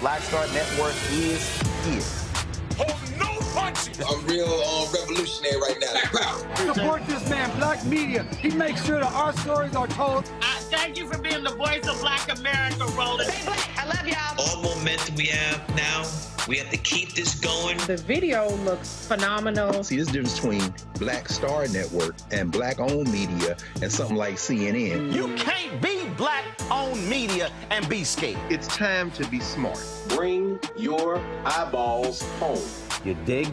Black Star Network is here. Hold no punches! I'm real revolutionary right now. Black power. Support this man, Black Media. He makes sure that our stories are told. Thank you for being the voice of Black America, Roland. Stay black. I love y'all. All momentum we have now, we have to keep this going. The video looks phenomenal. See, this difference between Black Star Network and Black-owned media and something like CNN. You can't be Black-owned media and be scared. It's time to be smart. Bring your eyeballs home. You dig?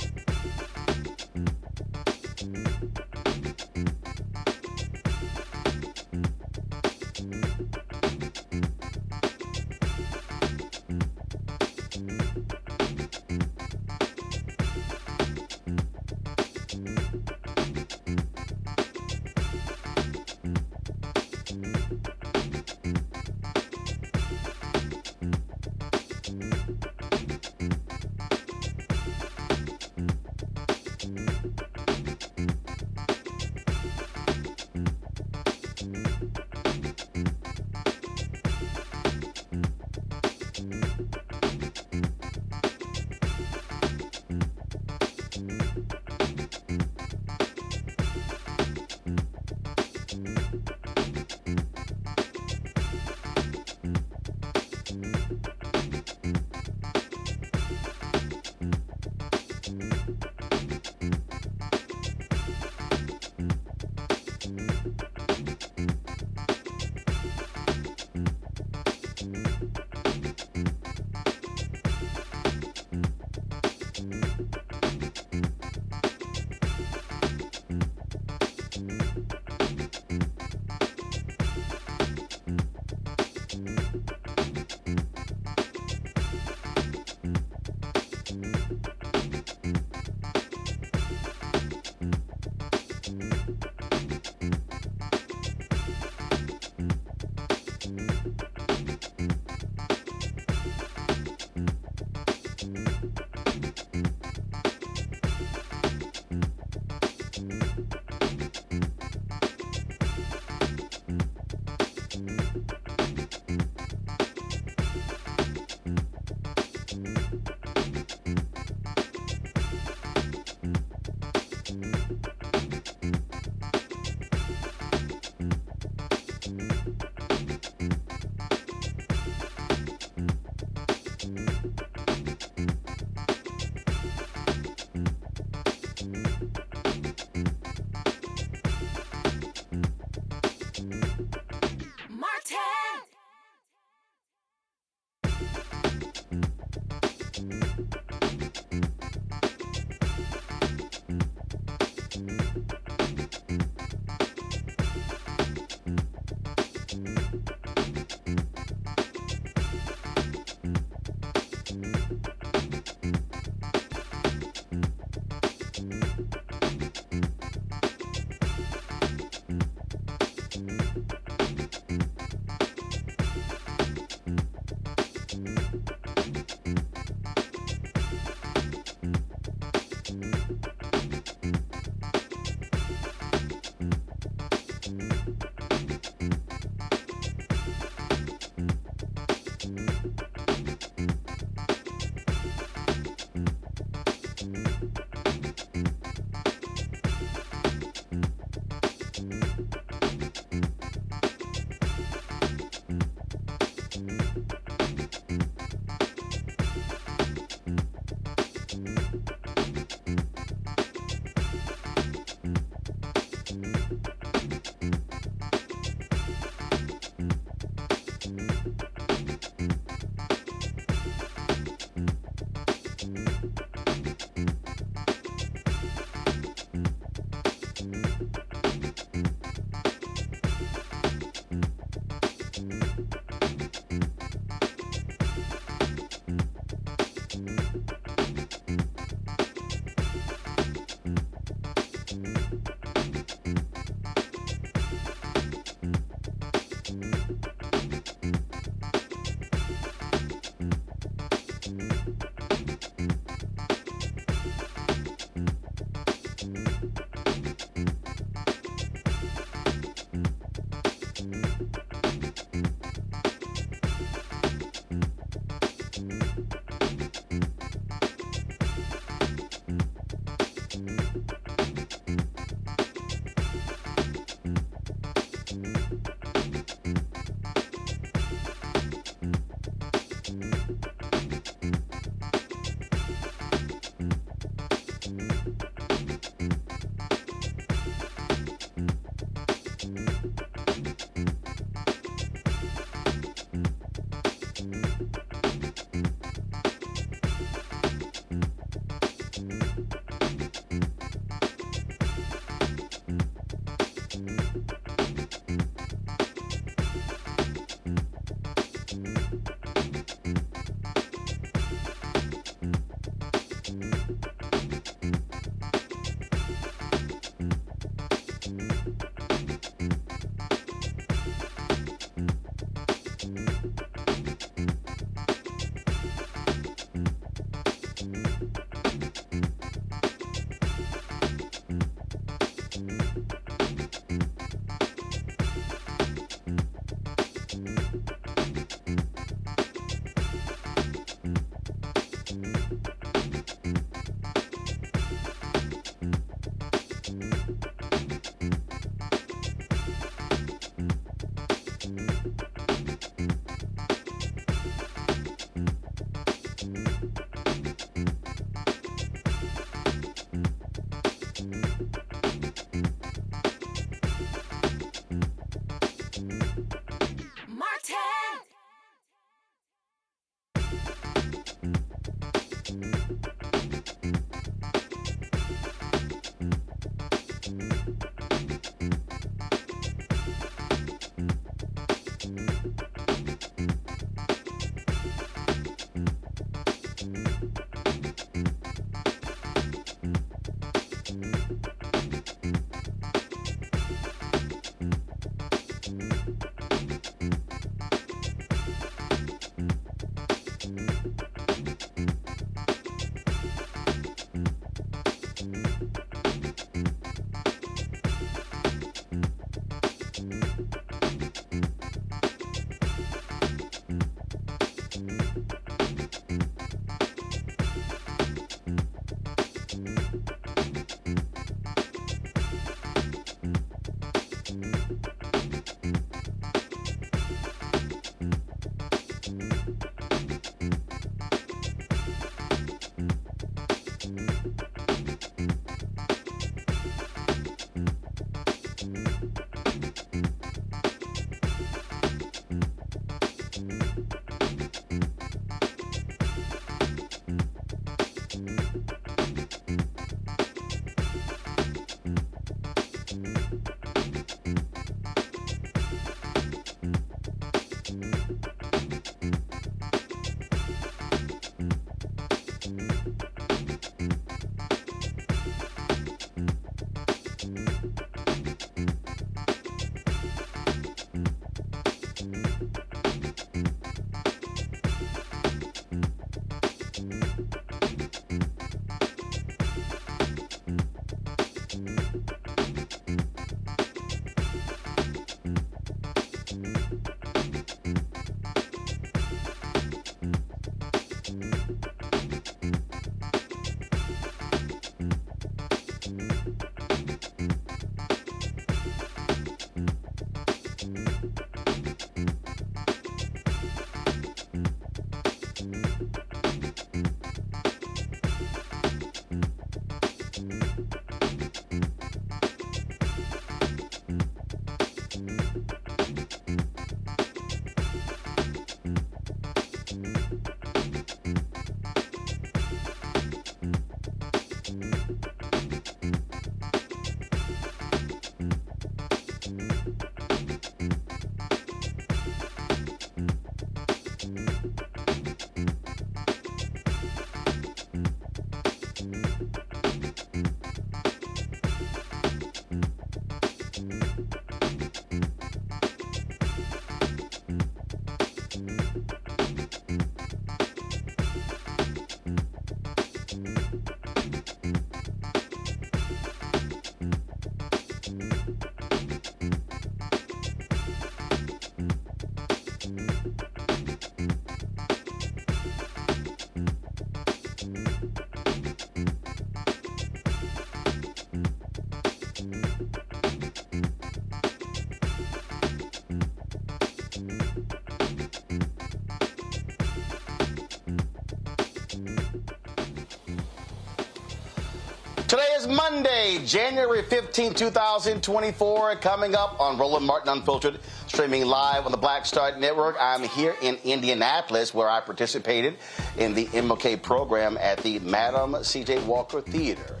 Today is Monday, January 15, 2024. Coming up on Roland Martin Unfiltered, streaming live on the Black Star Network. I'm here in Indianapolis, where I participated in the MLK program at the Madam C.J. Walker Theater.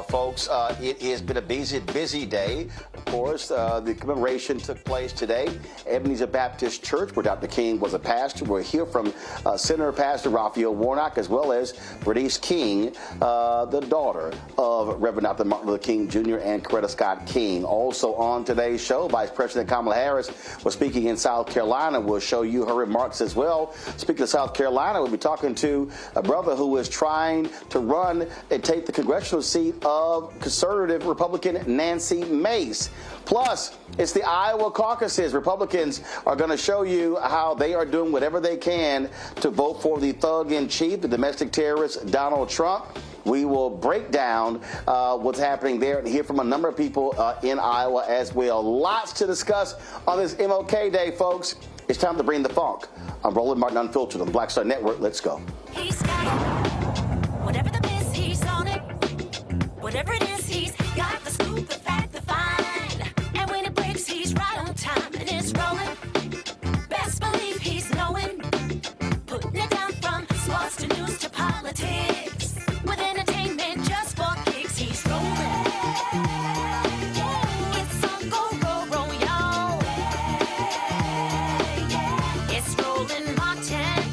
Folks, it has been a busy day. Of course, the commemoration took place today. Ebenezer Baptist Church, where Dr. King was a pastor. We'll hear from Senator Pastor Raphael Warnock, as well as Bernice King, the daughter of Reverend Dr. Martin Luther King Jr. and Coretta Scott King. Also on today's show, Vice President Kamala Harris was speaking in South Carolina. We'll show you her remarks as well. Speaking of South Carolina, we'll be talking to a brother who is trying to run and take the congressional seat of conservative Republican Nancy Mace. Plus, it's the Iowa caucuses. Republicans are going to show you how they are doing whatever they can to vote for the thug-in-chief, the domestic terrorist, Donald Trump. We will break down what's happening there and hear from a number of people in Iowa as well. Lots to discuss on this MLK Day, folks. It's time to bring the funk. I'm Roland Martin Unfiltered on the Black Star Network. Let's go. He's got it. Whatever the miss, he's on it. Whatever it is, he's got the scoop, the fact, the find. And when it breaks, he's right on time and it's rolling. Best believe he's knowing. Putting it down from sports to news to politics. With entertainment just for kicks, he's rolling. It's on go, y'all. It's Roland Martin,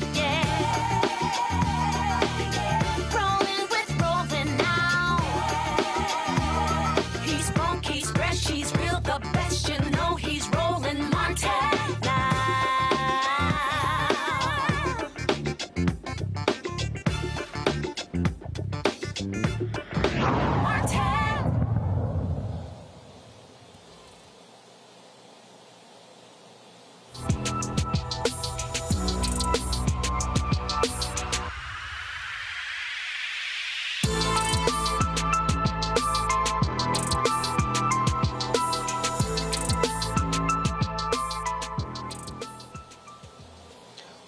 rolling with Roland now. He's funk, he's fresh, he's real, the best, you know he's Roland Martin now.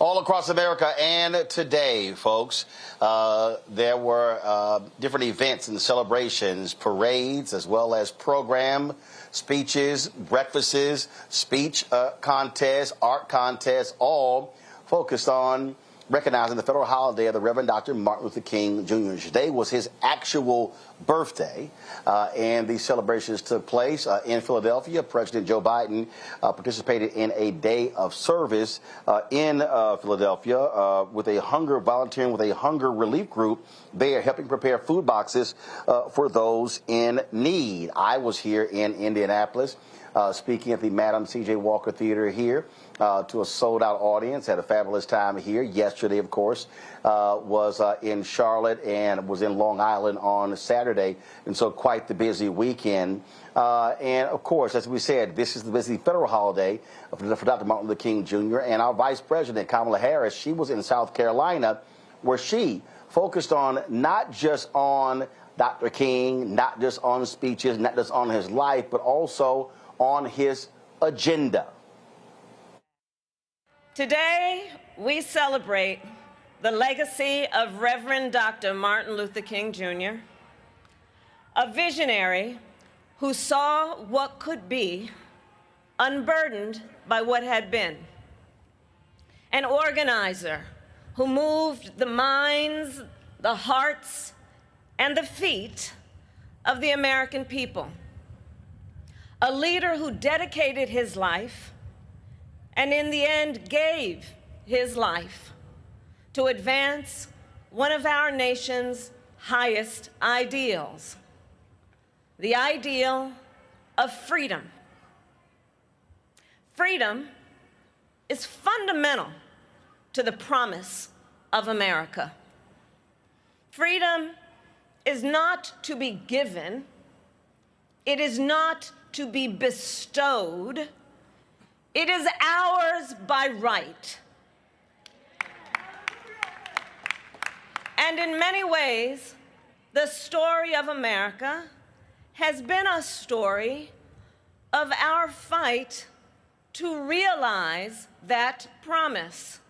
All across America and today, folks, there were different events and celebrations, parades, as well as program, speeches, breakfasts, speech contests, art contests, all focused on recognizing the federal holiday of the Reverend Dr. Martin Luther King Jr. Today was his actual birthday, and these celebrations took place in Philadelphia. President Joe Biden participated in a day of service in Philadelphia with volunteering with a hunger relief group there, helping prepare food boxes for those in need. I was here in Indianapolis speaking at the Madam C.J. Walker Theater here to a sold-out audience. Had a fabulous time here. Yesterday, of course, was in Charlotte and was in Long Island on Saturday, and so quite the busy weekend. And, of course, as we said, this is the busy federal holiday for Dr. Martin Luther King Jr. And our Vice President, Kamala Harris, she was in South Carolina, where she focused on not just on Dr. King, not just on speeches, not just on his life, but also on his agenda. Today, we celebrate the legacy of Reverend Dr. Martin Luther King Jr., a visionary who saw what could be, unburdened by what had been, an organizer who moved the minds, the hearts, and the feet of the American people, a leader who dedicated his life and in the end gave his life to advance one of our nation's highest ideals, the ideal of freedom. Freedom is fundamental to the promise of America. Freedom is not to be given. It is not to be bestowed. It is ours by right. And in many ways, the story of America has been a story of our fight to realize that promise.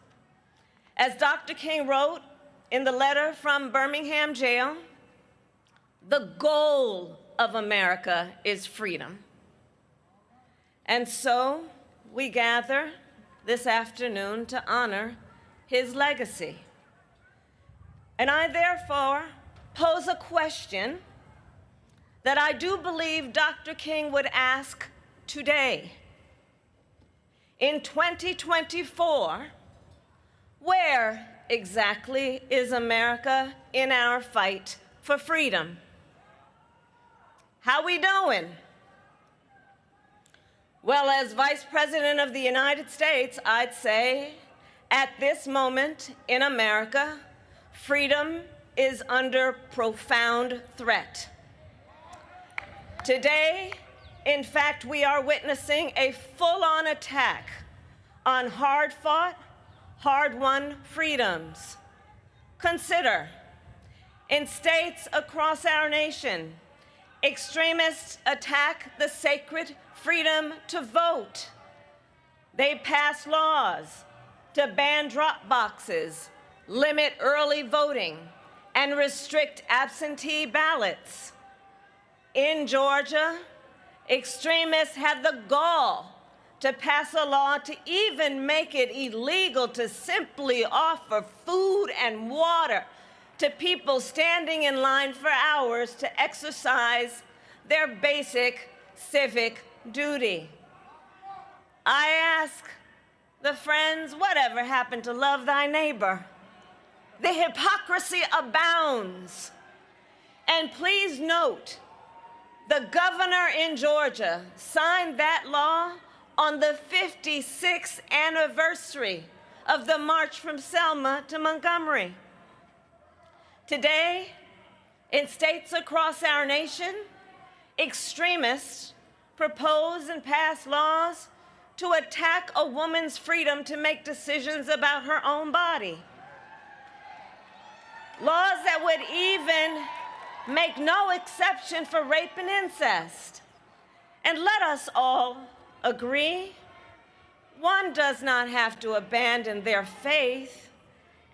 As Dr. King wrote in the letter from Birmingham jail, The goal of America is freedom. And so we gather this afternoon to honor his legacy. And I therefore pose a question that I do believe Dr. King would ask today. In 2024, where exactly is America in our fight for freedom? How we doing? Well, as Vice President of the United States, I'd say at this moment in America, freedom is under profound threat. Today, in fact, we are witnessing a full-on attack on hard-fought, hard-won freedoms. Consider, in states across our nation, extremists attack the sacred freedom to vote. They pass laws to ban drop boxes, limit early voting, and restrict absentee ballots. In Georgia, extremists have the gall to pass a law to even make it illegal to simply offer food and water to people standing in line for hours to exercise their basic civic duty. I ask the friends, whatever happened to love thy neighbor? The hypocrisy abounds. And please note, the governor in Georgia signed that law on the 56th anniversary of the March from Selma to Montgomery. Today, in states across our nation, extremists propose and pass laws to attack a woman's freedom to make decisions about her own body. Laws that would even make no exception for rape and incest. And let us all agree, one does not have to abandon their faith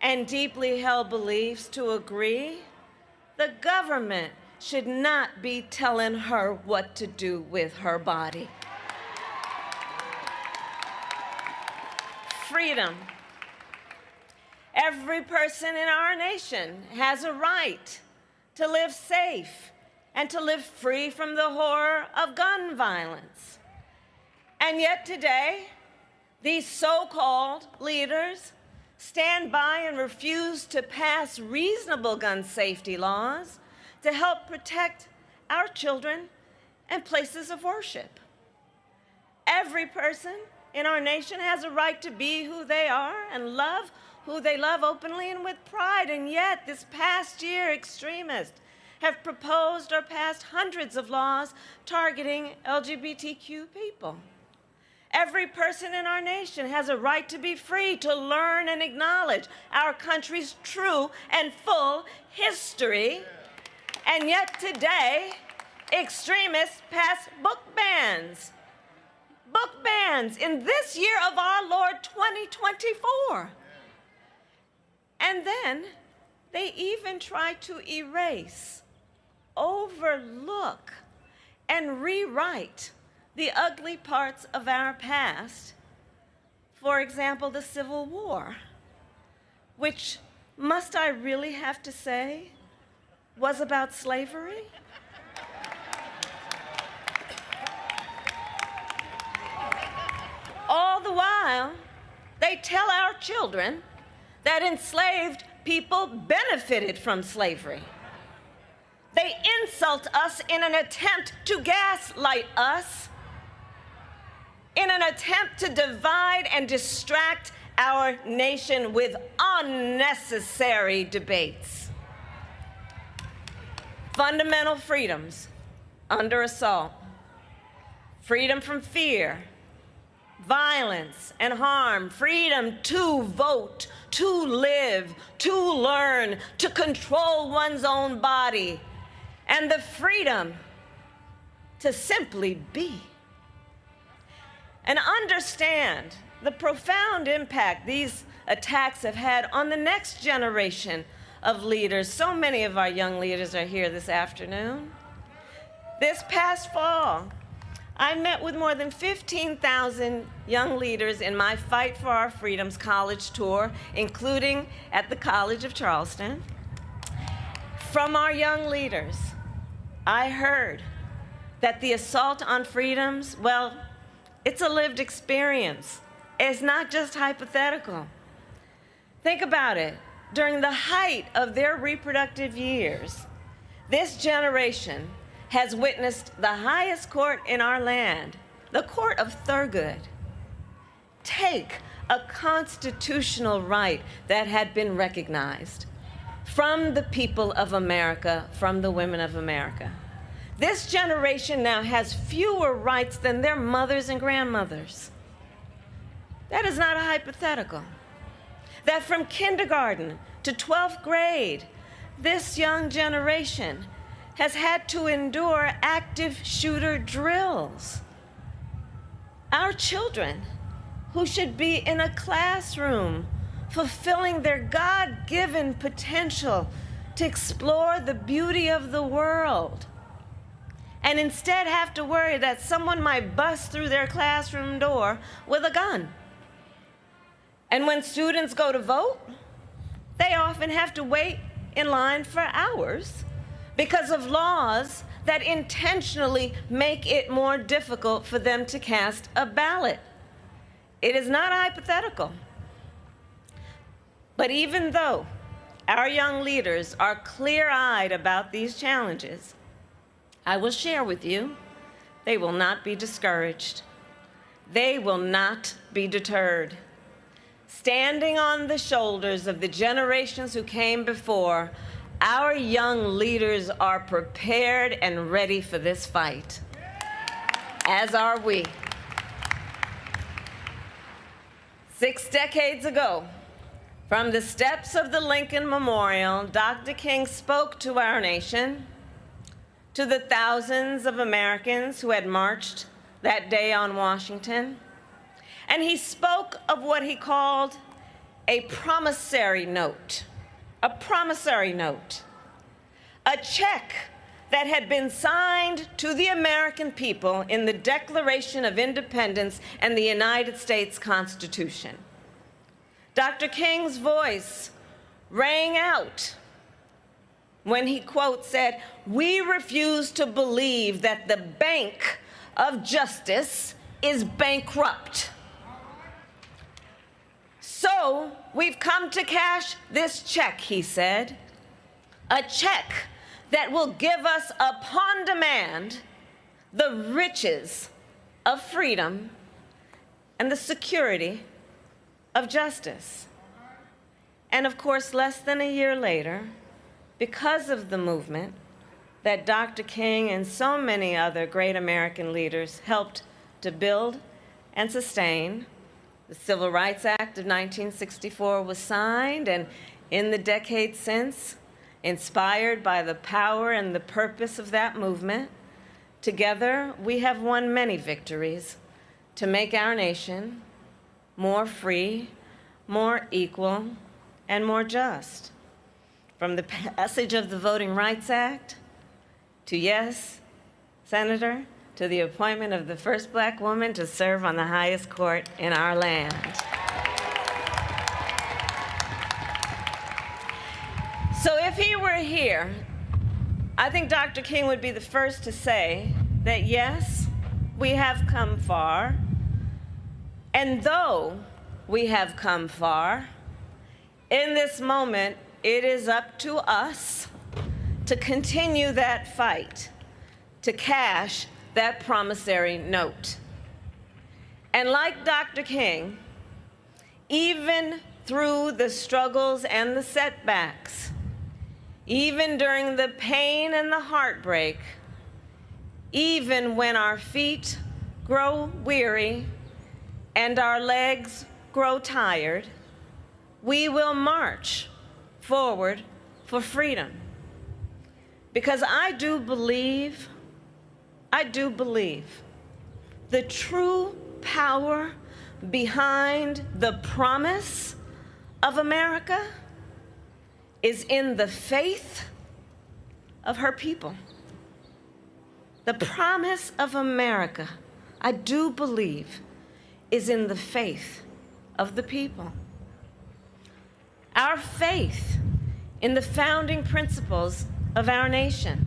and deeply held beliefs to agree. The government should not be telling her what to do with her body. Freedom. Every person in our nation has a right to live safe and to live free from the horror of gun violence. And yet today, these so-called leaders stand by and refuse to pass reasonable gun safety laws to help protect our children and places of worship. Every person in our nation has a right to be who they are and love who they love openly and with pride. And yet, this past year, extremists have proposed or passed hundreds of laws targeting LGBTQ people. Every person in our nation has a right to be free to learn and acknowledge our country's true and full history. And yet today, extremists pass book bans. Book bans in this year of our Lord 2024. And then they even try to erase, overlook, and rewrite the ugly parts of our past. For example, the Civil War, which, must I really have to say, was about slavery? All the while, they tell our children that enslaved people benefited from slavery. They insult us in an attempt to gaslight us, in an attempt to divide and distract our nation with unnecessary debates. Fundamental freedoms under assault. Freedom from fear, violence, and harm. Freedom to vote, to live, to learn, to control one's own body, and the freedom to simply be. And understand the profound impact these attacks have had on the next generation of leaders. So many of our young leaders are here this afternoon. This past fall, I met with more than 15,000 young leaders in my Fight for Our Freedoms college tour, including at the College of Charleston. From our young leaders, I heard that the assault on freedoms, well, it's a lived experience. It's not just hypothetical. Think about it. During the height of their reproductive years, this generation has witnessed the highest court in our land, the Court of Thurgood, take a constitutional right that had been recognized from the people of America, from the women of America. This generation now has fewer rights than their mothers and grandmothers. That is not a hypothetical. That from kindergarten to 12th grade, this young generation has had to endure active shooter drills. Our children, who should be in a classroom fulfilling their God-given potential to explore the beauty of the world, and instead have to worry that someone might bust through their classroom door with a gun. And when students go to vote, they often have to wait in line for hours because of laws that intentionally make it more difficult for them to cast a ballot. It is not hypothetical. But even though our young leaders are clear-eyed about these challenges, I will share with you, they will not be discouraged. They will not be deterred. Standing on the shoulders of the generations who came before, our young leaders are prepared and ready for this fight, as are we. 6 decades ago, from the steps of the Lincoln Memorial, Dr. King spoke to our nation, to the thousands of Americans who had marched that day on Washington, and he spoke of what he called a promissory note. A promissory note, a check that had been signed to the American people in the Declaration of Independence and the United States Constitution. Dr. King's voice rang out when he, quote, said, "We refuse to believe that the bank of justice is bankrupt. So we've come to cash this check," he said, "a check that will give us upon demand the riches of freedom and the security of justice." And of course, less than a year later, because of the movement that Dr. King and so many other great American leaders helped to build and sustain, the Civil Rights Act of 1964 was signed, and in the decades since, inspired by the power and the purpose of that movement, together we have won many victories to make our nation more free, more equal, and more just. From the passage of the Voting Rights Act to, yes, Senator, to the appointment of the first Black woman to serve on the highest court in our land. So if he were here, I think Dr. King would be the first to say that, yes, we have come far, and though we have come far, in this moment, it is up to us to continue that fight, to cash that promissory note. And like Dr. King, even through the struggles and the setbacks, even during the pain and the heartbreak, even when our feet grow weary and our legs grow tired, we will march forward for freedom. Because I do believe the true power behind the promise of America is in the faith of her people. The promise of America, I do believe, is in the faith of the people. Our faith in the founding principles of our nation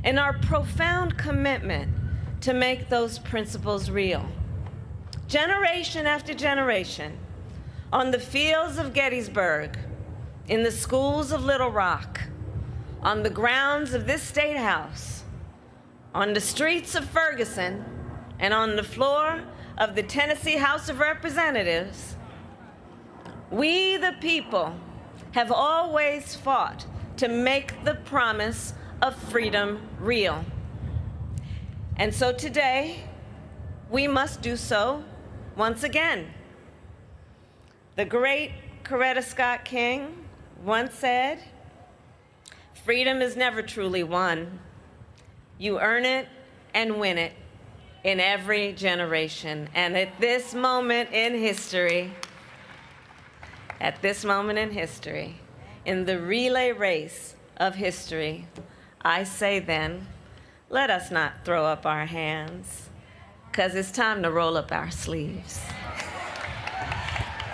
and our profound commitment to make those principles real. Generation after generation, on the fields of Gettysburg, in the schools of Little Rock, on the grounds of this State House, on the streets of Ferguson, and on the floor of the Tennessee House of Representatives, we the people have always fought to make the promise of freedom real. And so today, we must do so once again. The great Coretta Scott King once said, "Freedom is never truly won. You earn it and win it in every generation." And at this moment in history, in the relay race of history, I say then, let us not throw up our hands, because it's time to roll up our sleeves.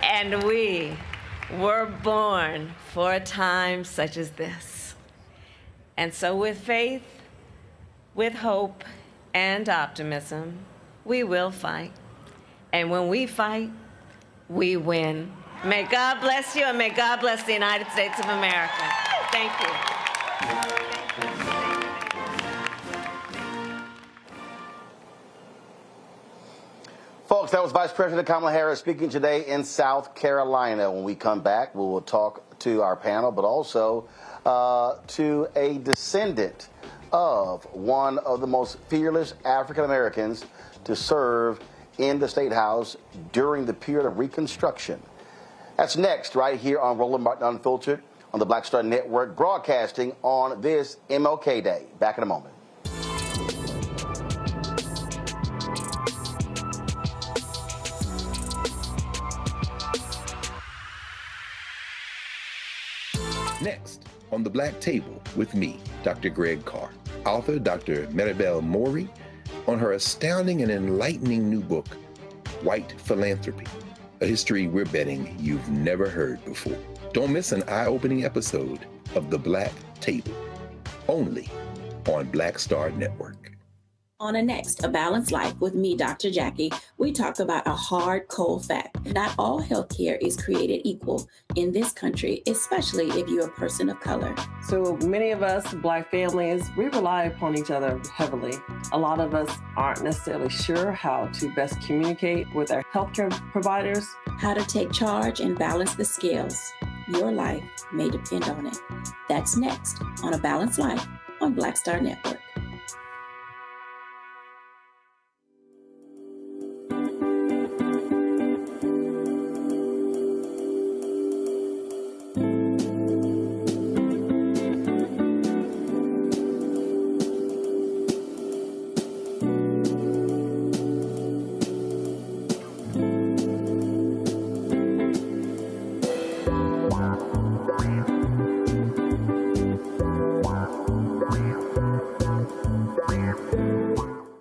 And we were born for a time such as this. And so with faith, with hope, and optimism, we will fight. And when we fight, we win. May God bless you, and may God bless the United States of America. Thank you. Folks, that was Vice President Kamala Harris speaking today in South Carolina. When we come back, we will talk to our panel, but also to a descendant of one of the most fearless African Americans to serve in the State House during the period of Reconstruction. That's next, right here on Roland Martin Unfiltered on the Black Star Network, broadcasting on this MLK Day. Back in a moment. Next, on the Black Table with me, Dr. Greg Carr, author Dr. Maribel Mori, on her astounding and enlightening new book, White Philanthropy, a history we're betting you've never heard before. Don't miss an eye-opening episode of the Black Table, only on Black Star Network. On a next, A Balanced Life with me, Dr. Jackie, we talk about a hard, cold fact. Not all healthcare is created equal in this country, especially if you're a person of color. So many of us, Black families, we rely upon each other heavily. A lot of us aren't necessarily sure how to best communicate with our healthcare providers. How to take charge and balance the scales. Your life may depend on it. That's next on A Balanced Life on Black Star Network.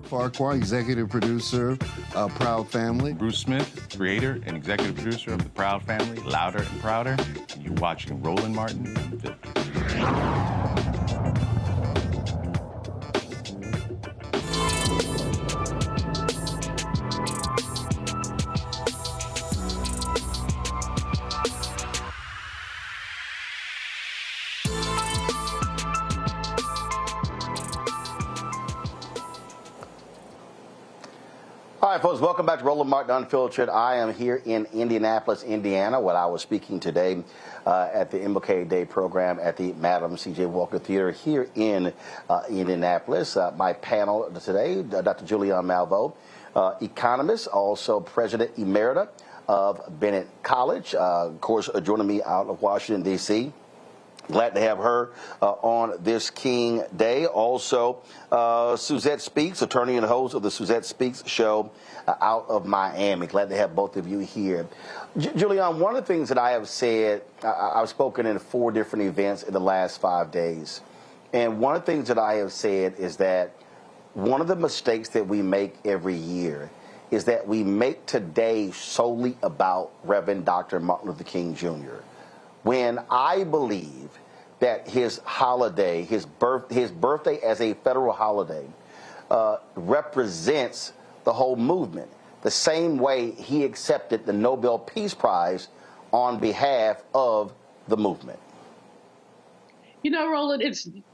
Farquhar, executive producer of Proud Family. Bruce Smith, creator and executive producer of The Proud Family, Louder and Prouder. And you're watching Roland Martin Unfiltered. All right, folks, welcome back to Roland Martin Unfiltered. I am here in Indianapolis, Indiana, where I was speaking today at the MLK Day program at the Madam C.J. Walker Theater here in Indianapolis. My panel today, Dr. Julianne Malveaux, economist, also president emerita of Bennett College. Of course, joining me out of Washington, D.C., Glad to have her on this King Day. Also, Suzette Speaks, attorney and host of the Suzette Speaks show out of Miami. Glad to have both of you here. Julian, one of the things that I have said, I've spoken in 4 different events in the last 5 days. And one of the things that I have said is that one of the mistakes that we make every year is that we make today solely about Reverend Dr. Martin Luther King Jr. When I believe that his holiday, his birthday as a federal holiday, represents the whole movement, the same way he accepted the Nobel Peace Prize on behalf of the movement. You know, Roland,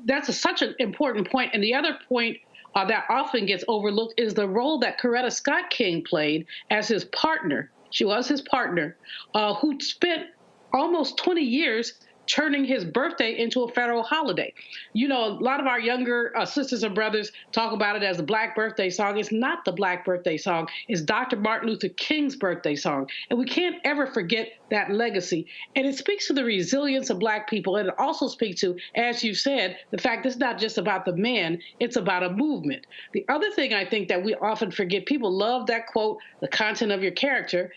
that's such an important point. And the other point that often gets overlooked is the role that Coretta Scott King played as his partner. She was his partner, who spent almost 20 years turning his birthday into a federal holiday. You know, a lot of our younger sisters and brothers talk about it as the Black birthday song. It's not the Black birthday song. It's Dr. Martin Luther King's birthday song. And we can't ever forget that legacy. And it speaks to the resilience of Black people. And it also speaks to, as you said, the fact that it's not just about the man, it's about a movement. The other thing I think that we often forget, people love that quote, the content of your character.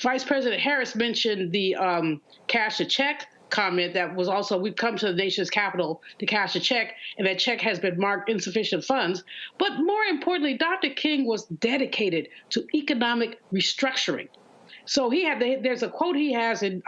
Vice President Harris mentioned the cash a check comment that was also, we've come to the nation's capital to cash a check, and that check has been marked insufficient funds. But more importantly, Dr. King was dedicated to economic restructuring. So he had, there's a quote he has in,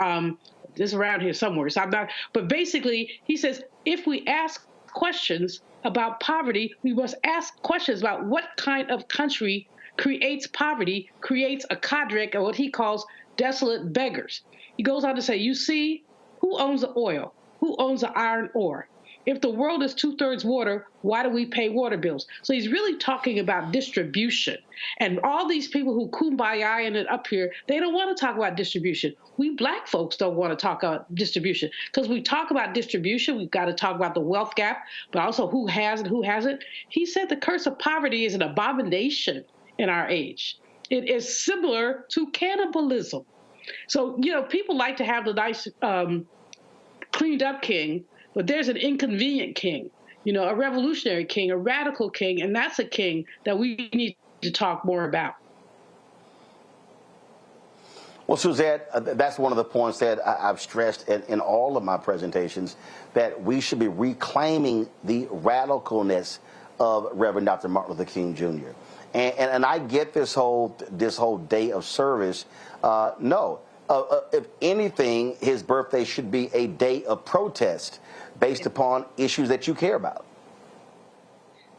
this around here somewhere, so I'm not, but basically he says, if we ask questions about poverty, we must ask questions about what kind of country creates poverty, creates a cadre of what he calls desolate beggars. He goes on to say, you see, who owns the oil? Who owns the iron ore? If the world is 2/3 water, why do we pay water bills? So he's really talking about distribution. And all these people who kumbaya-ing it up here, they don't want to talk about distribution. We Black folks don't want to talk about distribution, because we talk about distribution, we've got to talk about the wealth gap, but also who has and who hasn't. He said the curse of poverty is an abomination in our age. It is similar to cannibalism. So, you know, people like to have the nice cleaned up king, but there's an inconvenient king, you know, a revolutionary king, a radical king, and that's a king that we need to talk more about. Well, Suzette, that's one of the points that I've stressed in all of my presentations, that we should be reclaiming the radicalness of Reverend Dr. Martin Luther King Jr. And I get this whole day of service. No, if anything, his birthday should be a day of protest based upon issues that you care about.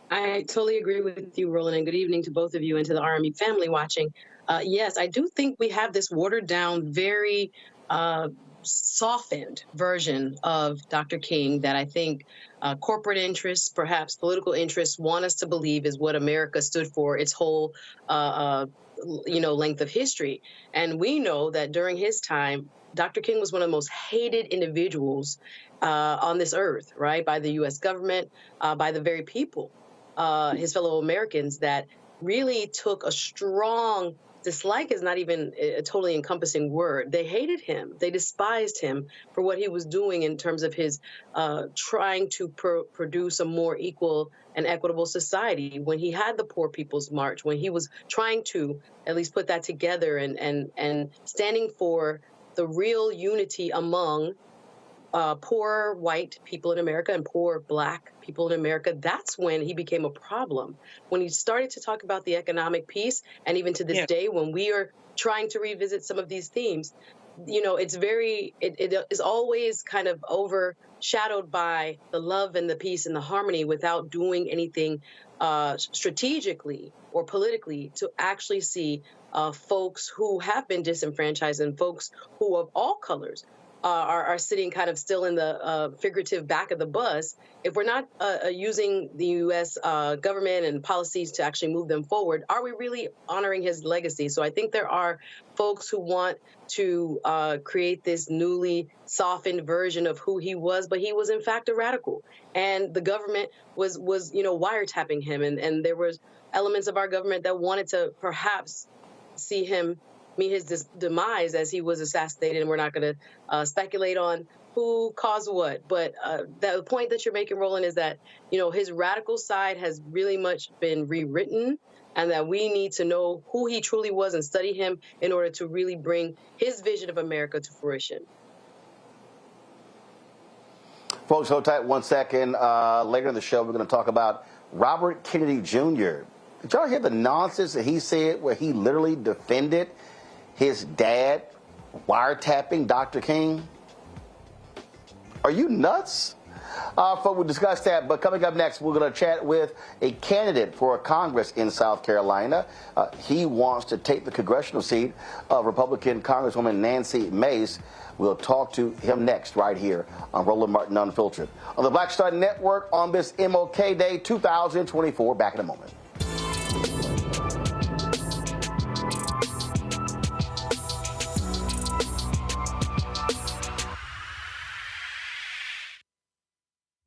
I totally agree with you, Roland, and good evening to both of you and to the RME family watching. Yes, I do think we have this watered down, very softened version of Dr. King that I think corporate interests, perhaps political interests, want us to believe is what America stood for its whole length of history. And we know that during his time, Dr. King was one of the most hated individuals on this earth, right? By the U.S. government, by the very people, his fellow Americans, that really took a strong dislike is not even a totally encompassing word. They hated him. They despised him for what he was doing in terms of his trying to produce a more equal and equitable society. When he had the Poor People's March, when he was trying to at least put that together and standing for the real unity among poor white people in America and poor Black people in America, that's when he became a problem. When he started to talk about the economic piece, and even to this day, when we are trying to revisit some of these themes, you know, it is always kind of overshadowed by the love and the peace and the harmony without doing anything strategically or politically to actually see folks who have been disenfranchised and folks who of all colors are sitting kind of still in the figurative back of the bus. If we're not using the U.S. Government and policies to actually move them forward, are we really honoring his legacy? So I think there are folks who want to create this newly softened version of who he was, but he was in fact a radical. And the government was wiretapping him, and there was elements of our government that wanted to perhaps see him meet his demise as he was assassinated, and we're not going to speculate on who caused what. But the point that you're making, Roland, is that, you know, his radical side has really much been rewritten, and that we need to know who he truly was and study him in order to really bring his vision of America to fruition. Folks, hold tight 1 second. Later in the show, we're going to talk about Robert Kennedy Jr. Did y'all hear the nonsense that he said where he literally defended his dad wiretapping Dr. King? Are you nuts? We'll discuss that, but coming up next, we're going to chat with a candidate for Congress in South Carolina. He wants to take the congressional seat of Republican Congresswoman Nancy Mace. We'll talk to him next right here on Roland Martin Unfiltered on the Black Star Network on this MLK Day 2024. Back in a moment.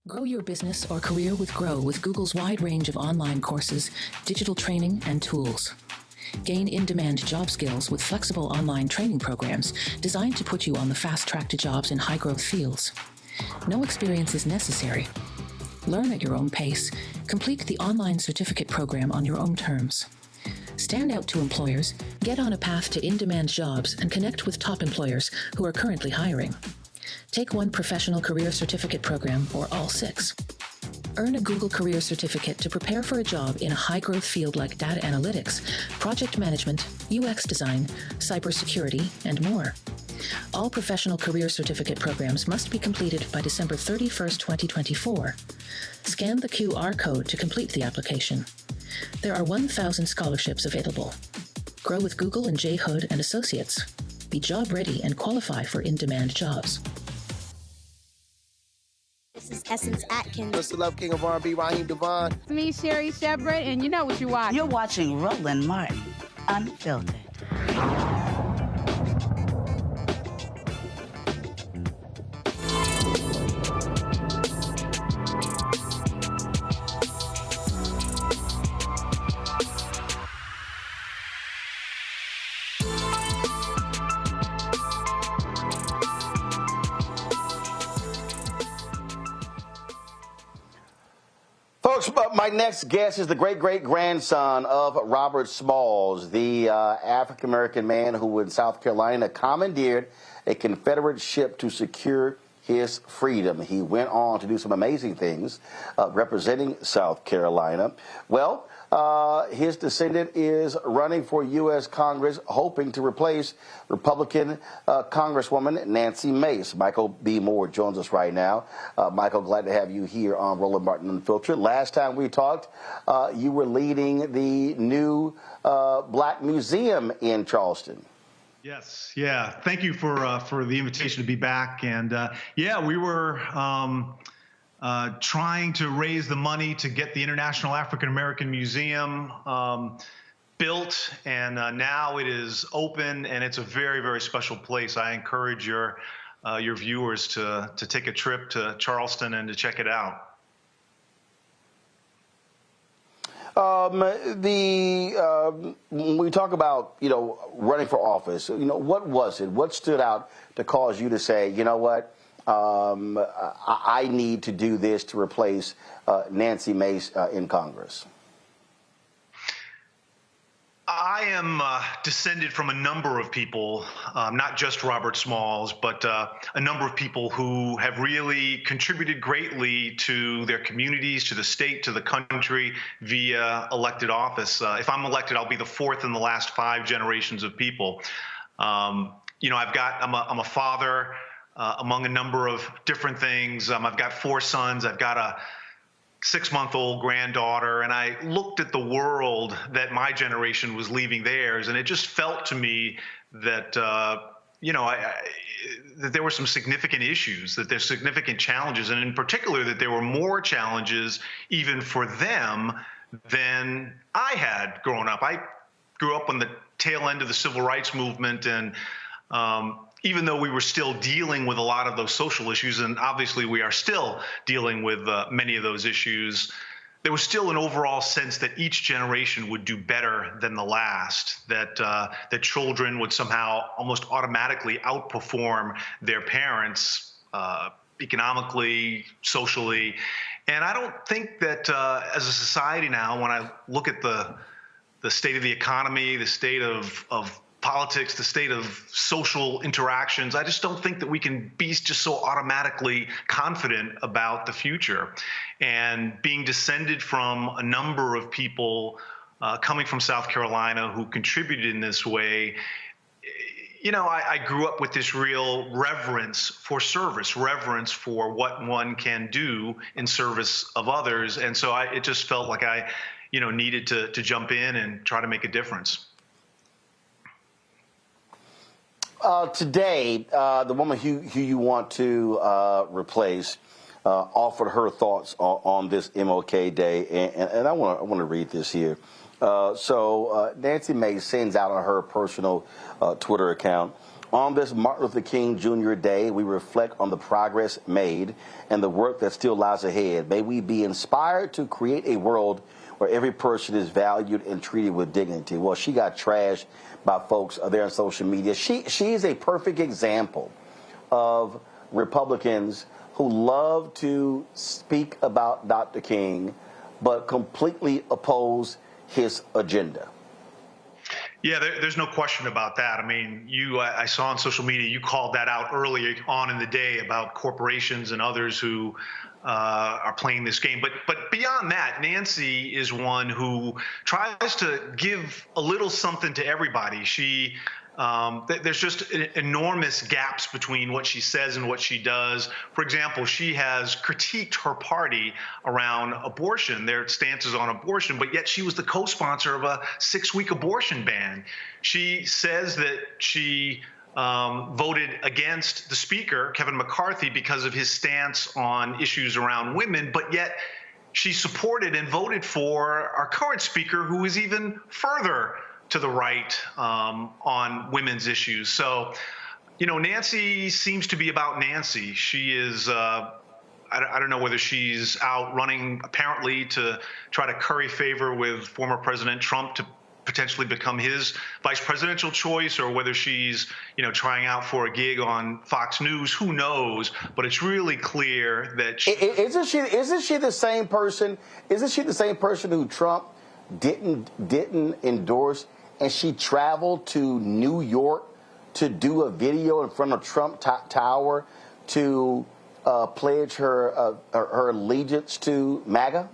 Grow your business or career with Grow with Google's wide range of online courses, digital training, and tools. Gain in-demand job skills with flexible online training programs designed to put you on the fast track to jobs in high-growth fields. No experience is necessary. Learn at your own pace. Complete the online certificate program on your own terms. Stand out to employers, get on a path to in-demand jobs, and connect with top employers who are currently hiring. Take one professional career certificate program or all 6. Earn a Google Career Certificate to prepare for a job in a high-growth field like data analytics, project management, UX design, cybersecurity, and more. All professional career certificate programs must be completed by December 31st, 2024. Scan the QR code to complete the application. There are 1,000 scholarships available. Grow with Google and J. Hood and Associates. Be job ready and qualify for in-demand jobs. This is Essence Atkins. What's the love king of R&B, Raheem Devon? It's me, Sherry Shepherd, and you know what you watch. You're watching Roland Martin, Unfiltered. Folks, my next guest is the great-great-grandson of Robert Smalls, the African-American man who in South Carolina commandeered a Confederate ship to secure his freedom. He went on to do some amazing things representing South Carolina. Well, his descendant is running for U.S. Congress, hoping to replace Republican Congresswoman Nancy Mace. Michael B. Moore joins us right now. Michael, glad to have you here on Roland Martin Unfiltered. Last time we talked, you were leading the new Black Museum in Charleston. Yes, yeah. Thank you for the invitation to be back. And yeah, we were trying to raise the money to get the International African American Museum built, and now it is open, and it's a very, very special place. I encourage your viewers to take a trip to Charleston and to check it out. When we talk about, running for office, what was it? What stood out to cause you to say, you know what, I need to do this to replace Nancy Mace in Congress? I am descended from a number of people, not just Robert Smalls, but a number of people who have really contributed greatly to their communities, to the state, to the country via elected office. If I'm elected, I'll be the fourth in the last 5 generations of people. I'm a father among a number of different things. I've got 4 sons. I've got a 6-month-old granddaughter, and I looked at the world that my generation was leaving theirs, and it just felt to me that that there were some significant issues, that there's significant challenges, and in particular that there were more challenges even for them than I had growing up. I grew up on the tail end of the civil rights movement, and even though we were still dealing with a lot of those social issues, and obviously we are still dealing with many of those issues, there was still an overall sense that each generation would do better than the last, that children would somehow almost automatically outperform their parents economically, socially. And I don't think that as a society now, when I look at the state of the economy, the state of politics, the state of social interactions, I just don't think that we can be just so automatically confident about the future. And being descended from a number of people coming from South Carolina who contributed in this way, you know, I grew up with this real reverence for service, reverence for what one can do in service of others. And so it just felt like I, you know, needed to jump in and try to make a difference. Today, the woman who you want to replace offered her thoughts on this MLK Day, and I want to read this here. So Nancy Mace sends out on her personal Twitter account, on this Martin Luther King Jr. Day, we reflect on the progress made and the work that still lies ahead. May we be inspired to create a world where every person is valued and treated with dignity. Well, she got trashed by folks there on social media. She is a perfect example of Republicans who love to speak about Dr. King, but completely oppose his agenda. Yeah, there's no question about that. I mean, I saw on social media, you called that out earlier on in the day about corporations and others who are playing this game. But beyond that, Nancy is one who tries to give a little something to everybody. There's just enormous gaps between what she says and what she does. For example, she has critiqued her party around abortion, their stances on abortion, but yet she was the co-sponsor of a 6-week abortion ban. She says that she voted against the speaker, Kevin McCarthy, because of his stance on issues around women, but yet she supported and voted for our current speaker, who is even further to the right on women's issues. So, you know, Nancy seems to be about Nancy. She is, I don't know whether she's out running apparently to try to curry favor with former President Trump to potentially become his vice presidential choice, or whether she's, you know, trying out for a gig on Fox News. Who knows? But it's really clear that isn't she the same person? Isn't she the same person who Trump didn't endorse? And she traveled to New York to do a video in front of Trump Tower to pledge her allegiance to MAGA?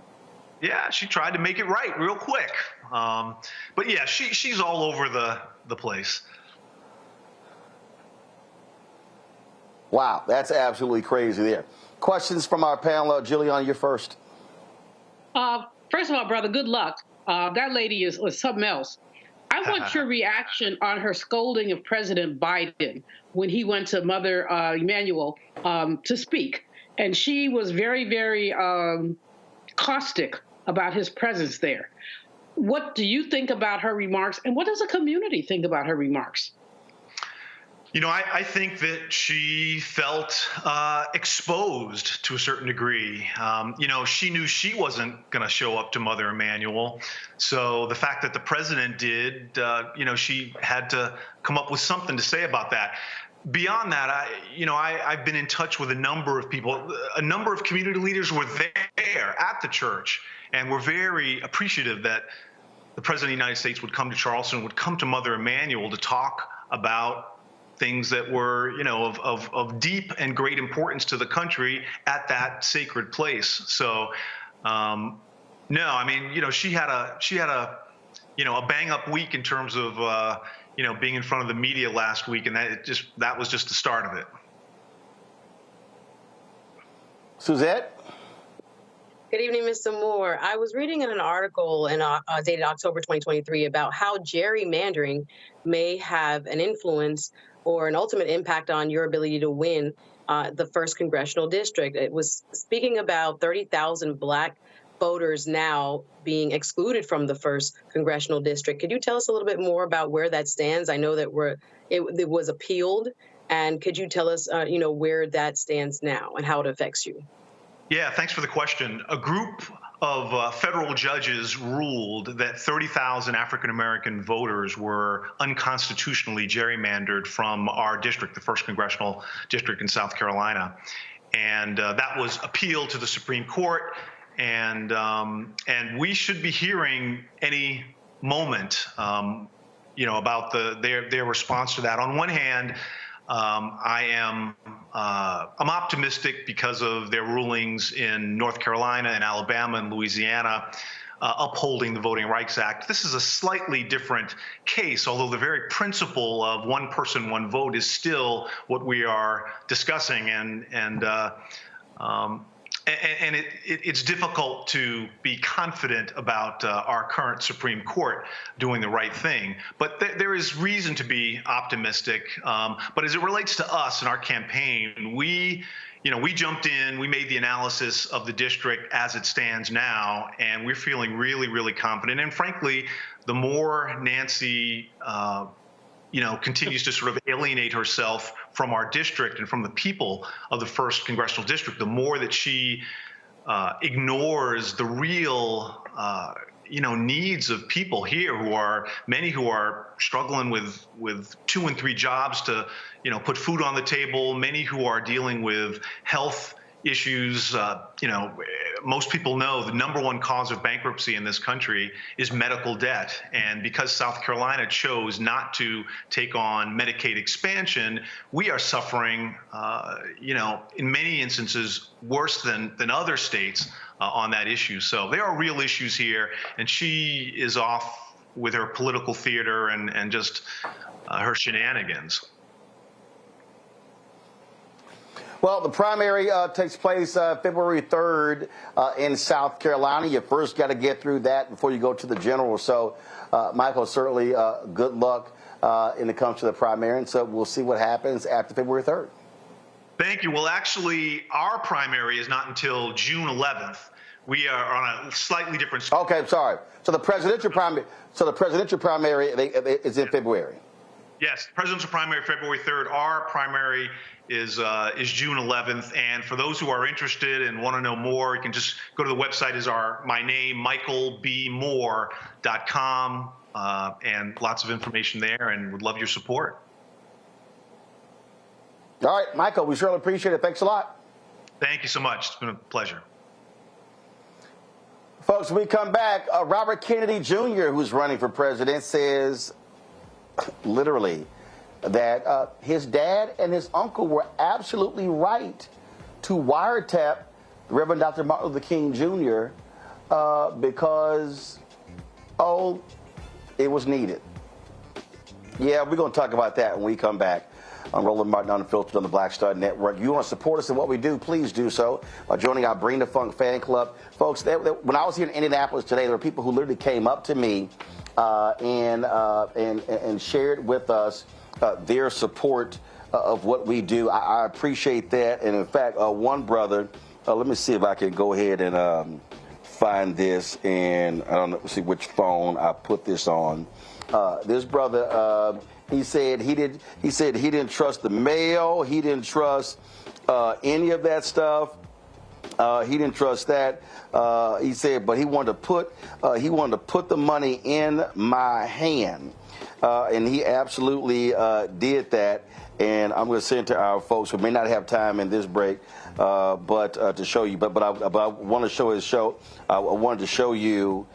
Yeah, she tried to make it right real quick. But yeah, she's all over the place. Wow, that's absolutely crazy there. Questions from our panel. Jillian, you're first. First of all, brother, good luck. That lady was something else. I want your reaction on her scolding of President Biden when he went to Mother Emanuel to speak. And she was very, very caustic about his presence there. What do you think about her remarks? And what does the community think about her remarks? You know, I think that she felt exposed to a certain degree. You know, she knew she wasn't going to show up to Mother Emanuel. So the fact that the president did, you know, she had to come up with something to say about that. Beyond that, I've been in touch with a number of people. A number of community leaders were there at the church and were very appreciative that the President of the United States would come to Charleston, would come to Mother Emanuel to talk about things that were, you know, of deep and great importance to the country at that sacred place. So, no, I mean, you know, she had a you know, a bang up week in terms of, you know, being in front of the media last week, and that was just the start of it. Suzette? Good evening, Mr. Moore. I was reading in an article dated October 2023 about how gerrymandering may have an influence or an ultimate impact on your ability to win the 1st Congressional District. It was speaking about 30,000 Black voters now being excluded from the 1st Congressional District. Could you tell us a little bit more about where that stands? I know that it was appealed, and could you tell us, you know, where that stands now and how it affects you? Yeah, thanks for the question. A group of federal judges ruled that 30,000 African-American voters were unconstitutionally gerrymandered from our district, the 1st Congressional District in South Carolina. And that was appealed to the Supreme Court. And we should be hearing any moment, about their response to that. On one hand, I'm optimistic because of their rulings in North Carolina and Alabama and Louisiana upholding the Voting Rights Act. This is a slightly different case, although the very principle of one person, one vote is still what we are discussing. And it's difficult to be confident about our current Supreme Court doing the right thing. But there is reason to be optimistic. But as it relates to us and our campaign, we jumped in, we made the analysis of the district as it stands now, and we're feeling really, really confident. And frankly, the more Nancy continues to sort of alienate herself from our district and from the people of the 1st Congressional District, the more that she ignores the real, needs of people here many who are struggling with 2 and 3 jobs to, put food on the table, many who are dealing with health issues. Most people know the #1 cause of bankruptcy in this country is medical debt. And because South Carolina chose not to take on Medicaid expansion, we are suffering, in many instances worse than other states on that issue. So there are real issues here, and she is off with her political theater and just her shenanigans. Well, the primary takes place February 3rd in South Carolina. You first got to get through that before you go to the general. So, Michael, certainly good luck when it comes to the primary. And so we'll see what happens after February 3rd. Thank you. Well, actually, our primary is not until June 11th. We are on a slightly different. Okay, sorry. So the presidential primary is in February. Yes, presidential primary February 3rd. Our primary is June 11th. And for those who are interested and want to know more, you can just go to the website. My name, michaelbmoore.com, and lots of information there. And would love your support. All right, Michael, we surely appreciate it. Thanks a lot. Thank you so much. It's been a pleasure. Folks, when we come back, Robert Kennedy Jr., who's running for president, says literally that his dad and his uncle were absolutely right to wiretap the Reverend Dr. Martin Luther King Jr. Because, it was needed. Yeah, we're going to talk about that when we come back on Roland Martin Unfiltered on the Black Star Network. You want to support us in what we do, please do so by joining our Bring the Funk fan club. Folks, when I was here in Indianapolis today, there were people who literally came up to me and shared with us their support of what we do. I appreciate that. And in fact, one brother, let me see if I can go ahead and find this, and I don't know, see which phone I put this on. This brother, he said he didn't trust the mail. He didn't trust any of that stuff. He didn't trust that. He said, but he wanted to put the money in my hand, and he absolutely did that. And I'm going to send it to our folks who may not have time in this break, but to show you. But I want to show his show. I wanted to show you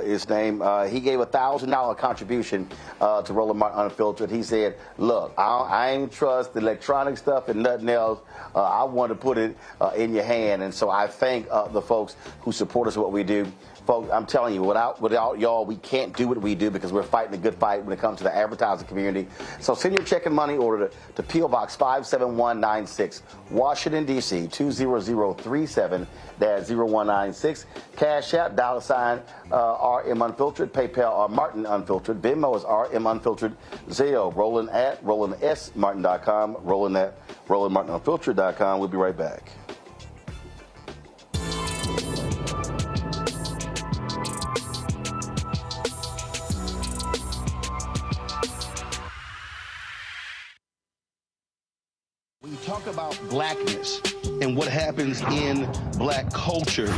his name. He gave a $1,000 contribution to Roland Martin Unfiltered. He said, look, I ain't trust the electronic stuff and nothing else. I want to put it in your hand. And so I thank the folks who support us in what we do. Folks, I'm telling you, without y'all, we can't do what we do because we're fighting a good fight when it comes to the advertising community. So send your check and money order to P.O. Box 57196, Washington, D.C., 20037-0196. Cash App, $, RM Unfiltered, PayPal, Martin Unfiltered, Venmo is RM Unfiltered, Zelle, Roland at RolandSMartin.com, Roland at RolandMartinUnfiltered.com. We'll be right back. talk about blackness and what happens in black culture,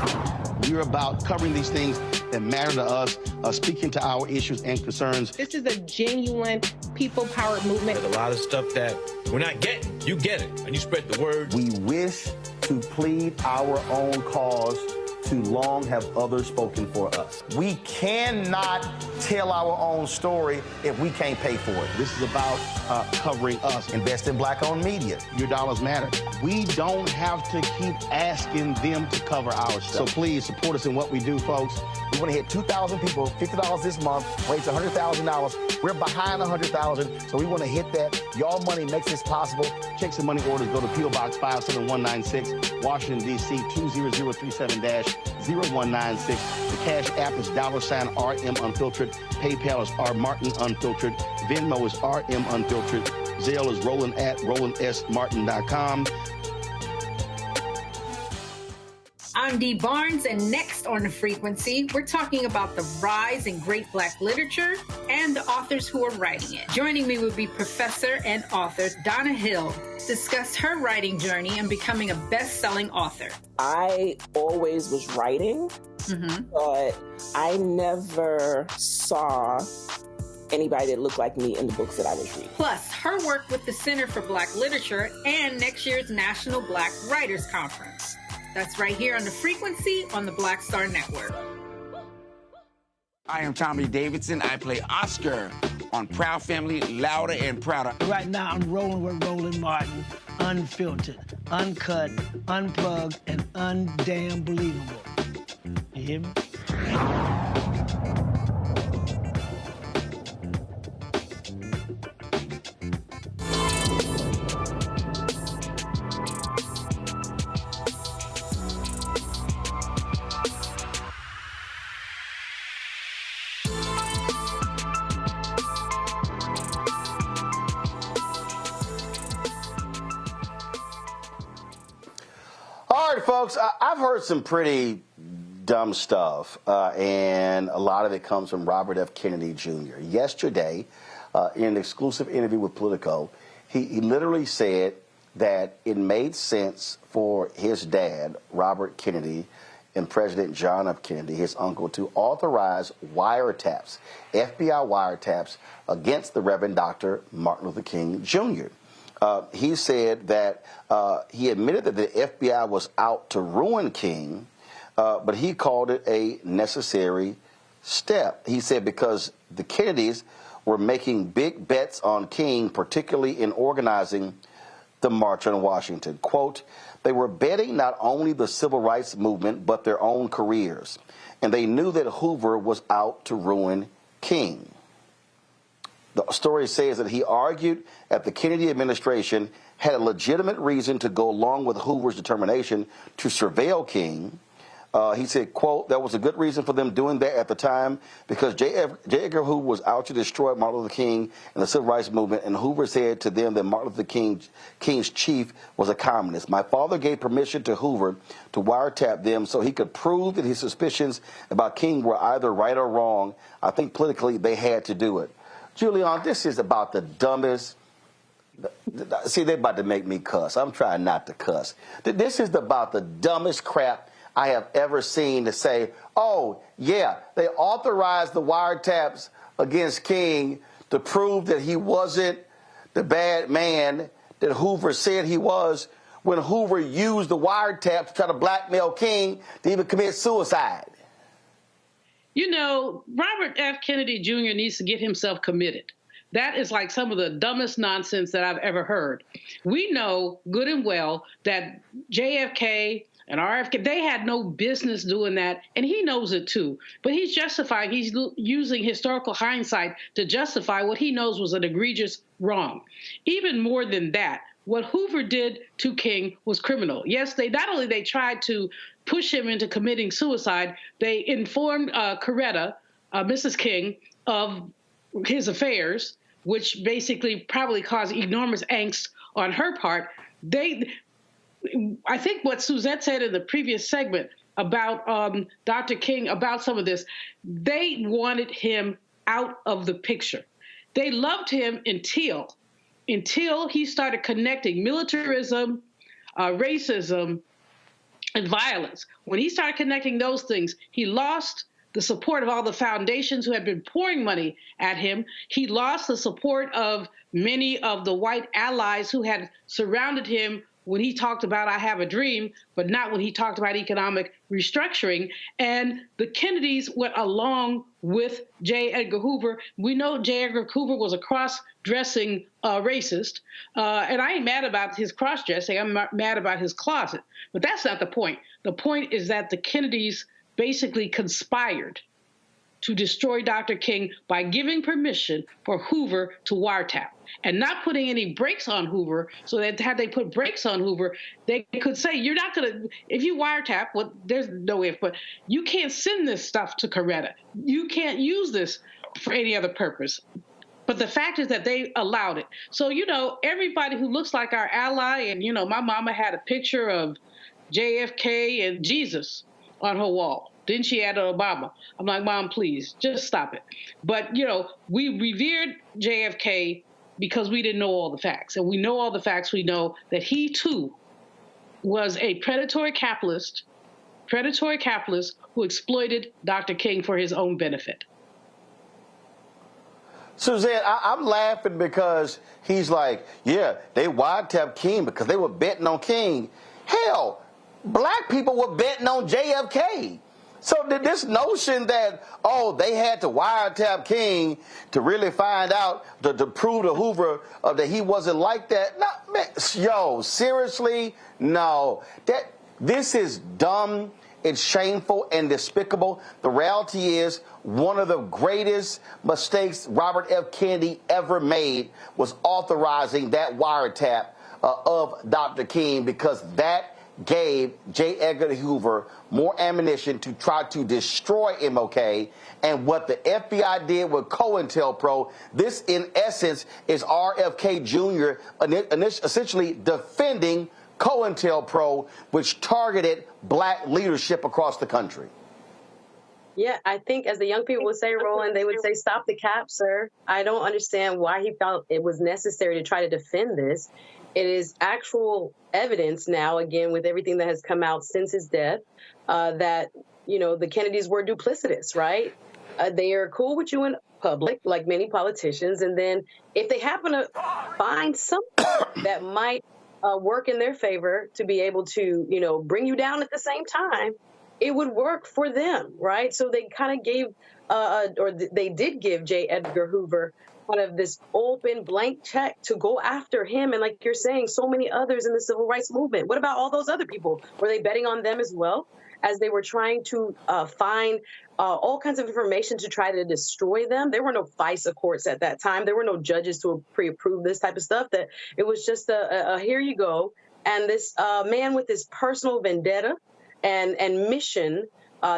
we're about covering these things that matter to us, speaking to our issues and concerns. This is a genuine people-powered movement. There's a lot of stuff that we're not getting. You get it, and you spread the word. We wish to plead our own cause. Too long have others spoken for us. We cannot tell our own story if we can't pay for it. This is about covering us. Invest in black-owned media. Your dollars matter. We don't have to keep asking them to cover our stuff. So please support us in what we do, folks. We want to hit 2,000 people, $50 this month, raise $100,000. We're behind 100,000, so we want to hit that. Y'all money makes this possible. Checks and money orders go to P.O. Box 57196, Washington, D.C. 20037-0196. The Cash App is $RM Unfiltered. PayPal is R Martin Unfiltered. Venmo is RM Unfiltered. Zelle is Roland@RolandSMartin.com. I'm Dee Barnes, and next on The Frequency, we're talking about the rise in great Black literature and the authors who are writing it. Joining me will be professor and author Donna Hill, discuss her writing journey and becoming a best-selling author. I always was writing, but I never saw anybody that looked like me in the books that I was reading. Plus, her work with the Center for Black Literature and next year's National Black Writers Conference. That's right here on The Frequency on the Black Star Network. I am Tommy Davidson. I play Oscar on Proud Family, Louder and Prouder. Right now, I'm rolling with Roland Martin, unfiltered, uncut, unplugged, and undamn believable. You hear me? All right, folks, I've heard some pretty dumb stuff, and a lot of it comes from Robert F. Kennedy Jr. Yesterday, in an exclusive interview with Politico, he literally said that it made sense for his dad, Robert Kennedy, and President John F. Kennedy, his uncle, to authorize wiretaps, FBI wiretaps, against the Reverend Dr. Martin Luther King Jr. He said that he admitted that the FBI was out to ruin King, but he called it a necessary step. He said because the Kennedys were making big bets on King, particularly in organizing the March on Washington. Quote, they were betting not only the civil rights movement, but their own careers. And they knew that Hoover was out to ruin King. The story says that he argued that the Kennedy administration had a legitimate reason to go along with Hoover's determination to surveil King. He said, quote, that was a good reason for them doing that at the time because J. Edgar Hoover was out to destroy Martin Luther King and the civil rights movement, and Hoover said to them that Martin Luther King's chief was a communist. My father gave permission to Hoover to wiretap them so he could prove that his suspicions about King were either right or wrong. I think politically they had to do it. Julian, this is about the dumbest. See, they're about to make me cuss. I'm trying not to cuss. This is about the dumbest crap I have ever seen to say, oh, yeah, they authorized the wiretaps against King to prove that he wasn't the bad man that Hoover said he was when Hoover used the wiretap to try to blackmail King to even commit suicide. You know, Robert F. Kennedy Jr. needs to get himself committed. That is like some of the dumbest nonsense that I've ever heard. We know good and well that JFK and RFK, they had no business doing that, and he knows it too. But he's justifying, he's using historical hindsight to justify what he knows was an egregious wrong. Even more than that, what Hoover did to King was criminal. Yes, they tried to push him into committing suicide, they informed Coretta, Mrs. King, of his affairs, which basically probably caused enormous angst on her part. I think what Suzette said in the previous segment about Dr. King, about some of this, they wanted him out of the picture. They loved him until until he started connecting militarism, racism, and violence. When he started connecting those things, he lost the support of all the foundations who had been pouring money at him. He lost the support of many of the white allies who had surrounded him when he talked about "I have a dream," but not when he talked about economic restructuring. And the Kennedys went along with J. Edgar Hoover. We know J. Edgar Hoover was a cross-dressing racist, and I ain't mad about his cross-dressing. I'm mad about his closet. But that's not the point. The point is that the Kennedys basically conspired to destroy Dr. King by giving permission for Hoover to wiretap and not putting any brakes on Hoover, so that had they put brakes on Hoover, they could say, you're not going to, if you wiretap, well, there's no if, but you can't send this stuff to Coretta. You can't use this for any other purpose. But the fact is that they allowed it. So, you know, everybody who looks like our ally, and, you know, my mama had a picture of JFK and Jesus on her wall. Then she added Obama. I'm like, Mom, please, just stop it. But, you know, we revered JFK because we didn't know all the facts. And we know all the facts. We know that he, too, was a predatory capitalist who exploited Dr. King for his own benefit. Suzanne, I'm laughing because he's like, yeah, they wiretapped King because they were betting on King. Hell, black people were betting on JFK. So this notion that, oh, they had to wiretap King to really find out, to prove to Hoover that he wasn't like that. No, man, yo, seriously? No. This is dumb. It's shameful and despicable. The reality is one of the greatest mistakes Robert F. Kennedy ever made was authorizing that wiretap of Dr. King, because that gave J. Edgar Hoover more ammunition to try to destroy MLK. And what the FBI did with COINTELPRO, this in essence is RFK Jr. essentially defending COINTELPRO, which targeted black leadership across the country. Yeah, I think as the young people would say, Roland, they would say, stop the cap, sir. I don't understand why he felt it was necessary to try to defend this. It is actual evidence now, again, with everything that has come out since his death, that, you know, the Kennedys were duplicitous, right? They are cool with you in public, like many politicians. And then if they happen to find something that might work in their favor to be able to, you know, bring you down at the same time, it would work for them, right? So they kind of gave, they did give J. Edgar Hoover kind of this open blank check to go after him. And like you're saying, so many others in the civil rights movement. What about all those other people? Were they betting on them as well as they were trying to find all kinds of information to try to destroy them? There were no FISA courts at that time. There were no judges to pre-approve this type of stuff. That it was just a here you go. And this man with this personal vendetta and mission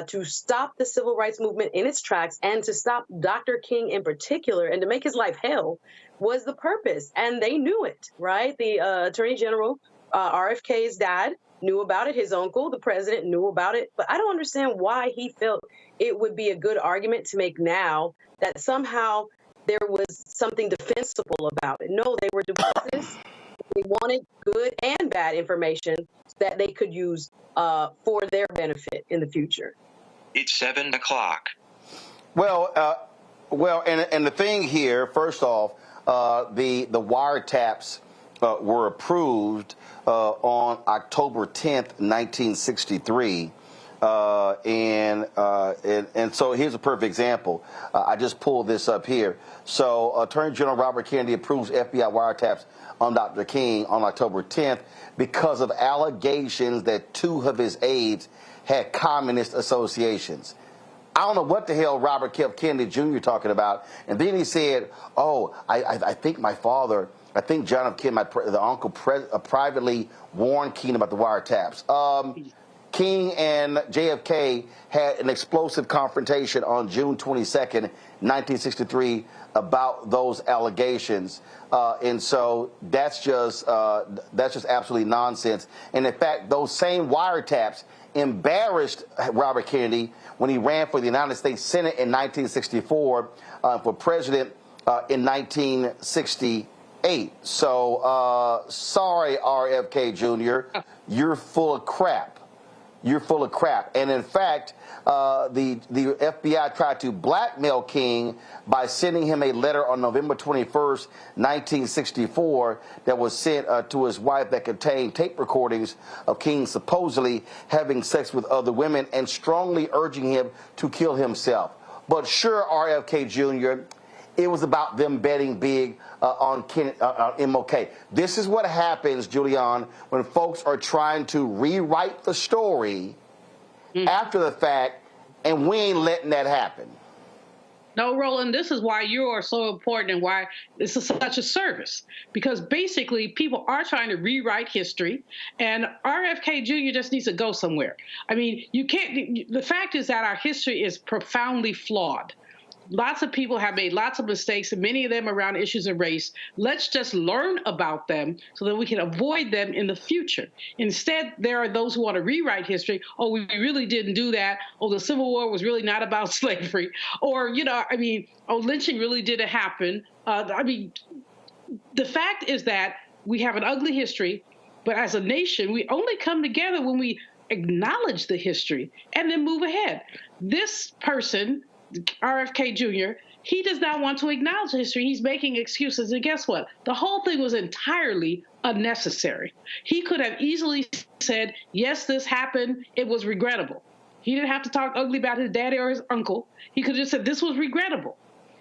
to stop the civil rights movement in its tracks and to stop Dr. King in particular and to make his life hell was the purpose. And they knew it, right? The Attorney General, RFK's dad, knew about it. His uncle, the president, knew about it. But I don't understand why he felt it would be a good argument to make now that somehow there was something defensible about it. No, they were duplicitous. They wanted good and bad information that they could use for their benefit in the future. It's 7 o'clock. Well, and the thing here, first off, the wiretaps were approved on October 10th, 1963. And so here's a perfect example. I just pulled this up here. So Attorney General Robert Kennedy approves FBI wiretaps on Dr. King on October 10th because of allegations that two of his aides had communist associations. I don't know what the hell Robert Kennedy Jr. talking about. And then he said, oh, I think my father, I think John F. Kennedy, the uncle, privately warned King about the wiretaps. King and JFK had an explosive confrontation on June 22nd, 1963, about those allegations, and so that's just absolutely nonsense. And in fact, those same wiretaps embarrassed Robert Kennedy when he ran for the United States Senate in 1964, for president in 1968. 8. So, sorry, RFK Jr., you're full of crap. You're full of crap. And in fact, the FBI tried to blackmail King by sending him a letter on November 21st, 1964, that was sent to his wife that contained tape recordings of King supposedly having sex with other women and strongly urging him to kill himself. But sure, RFK Jr., it was about them betting big on MLK. This is what happens, Julian, when folks are trying to rewrite the story after the fact, and we ain't letting that happen. No, Roland, this is why you are so important and why this is such a service. Because basically, people are trying to rewrite history, and RFK Jr. just needs to go somewhere. I mean, you can't. The fact is that our history is profoundly flawed. Lots of people have made lots of mistakes, and many of them around issues of race. Let's just learn about them so that we can avoid them in the future. Instead, there are those who want to rewrite history. Oh, we really didn't do that. Oh, the Civil War was really not about slavery. Or, oh, lynching really didn't happen. The fact is that we have an ugly history, but as a nation, we only come together when we acknowledge the history and then move ahead. This person, RFK Jr., he does not want to acknowledge history. He's making excuses. And guess what? The whole thing was entirely unnecessary. He could have easily said, yes, this happened. It was regrettable. He didn't have to talk ugly about his daddy or his uncle. He could have just said, this was regrettable.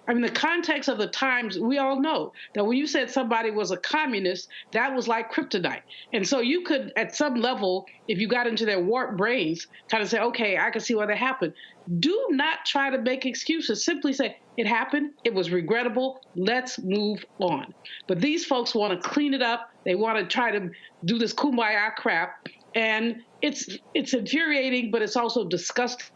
I mean, the context of the times, we all know that when you said somebody was a communist, that was like kryptonite. And so you could, at some level, if you got into their warped brains, kind of say, okay, I can see why that happened. Do not try to make excuses. Simply say, it happened. It was regrettable. Let's move on. But these folks want to clean it up. They want to try to do this kumbaya crap. And it's infuriating, but it's also disgusting,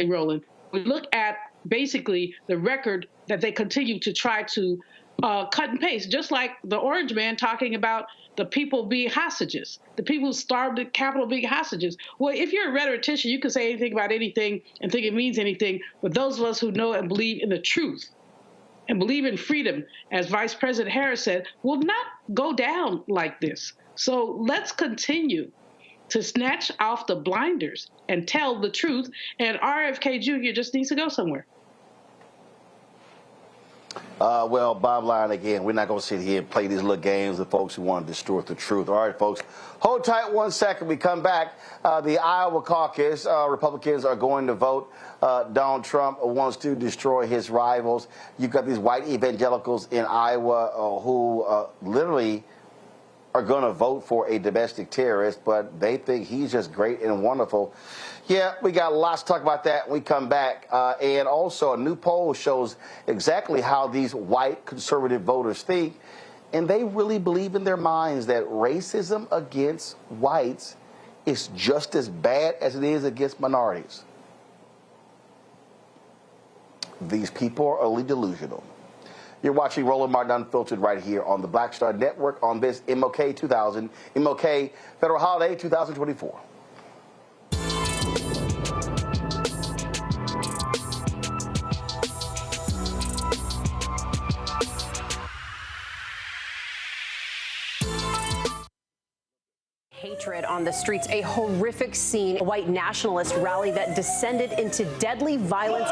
Roland. We look at basically the record that they continue to try to cut and paste, just like the Orange Man talking about the people being hostages, the people who starved at Capitol being hostages. Well, if you're a rhetorician, you can say anything about anything and think it means anything, but those of us who know and believe in the truth and believe in freedom, as Vice President Harris said, will not go down like this. So let's continue to snatch off the blinders and tell the truth, and RFK Jr. just needs to go somewhere. Well, bottom line again, we're not going to sit here and play these little games with folks who want to distort the truth. All right, folks, hold tight 1 second. We come back. The Iowa caucus, Republicans are going to vote. Donald Trump wants to destroy his rivals. You've got these white evangelicals in Iowa who literally are going to vote for a domestic terrorist, but they think he's just great and wonderful. Yeah, we got lots to talk about that when we come back. And also a new poll shows exactly how these white conservative voters think. And they really believe in their minds that racism against whites is just as bad as it is against minorities. These people are utterly delusional. You're watching Roland Martin Unfiltered right here on the Black Star Network on this MLK Federal Holiday 2024. Hatred on the streets, a horrific scene, a white nationalist rally that descended into deadly violence.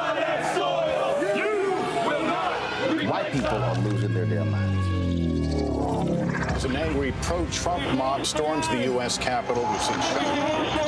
White people are losing their damn minds. An angry pro-Trump mob storms the U.S. Capitol.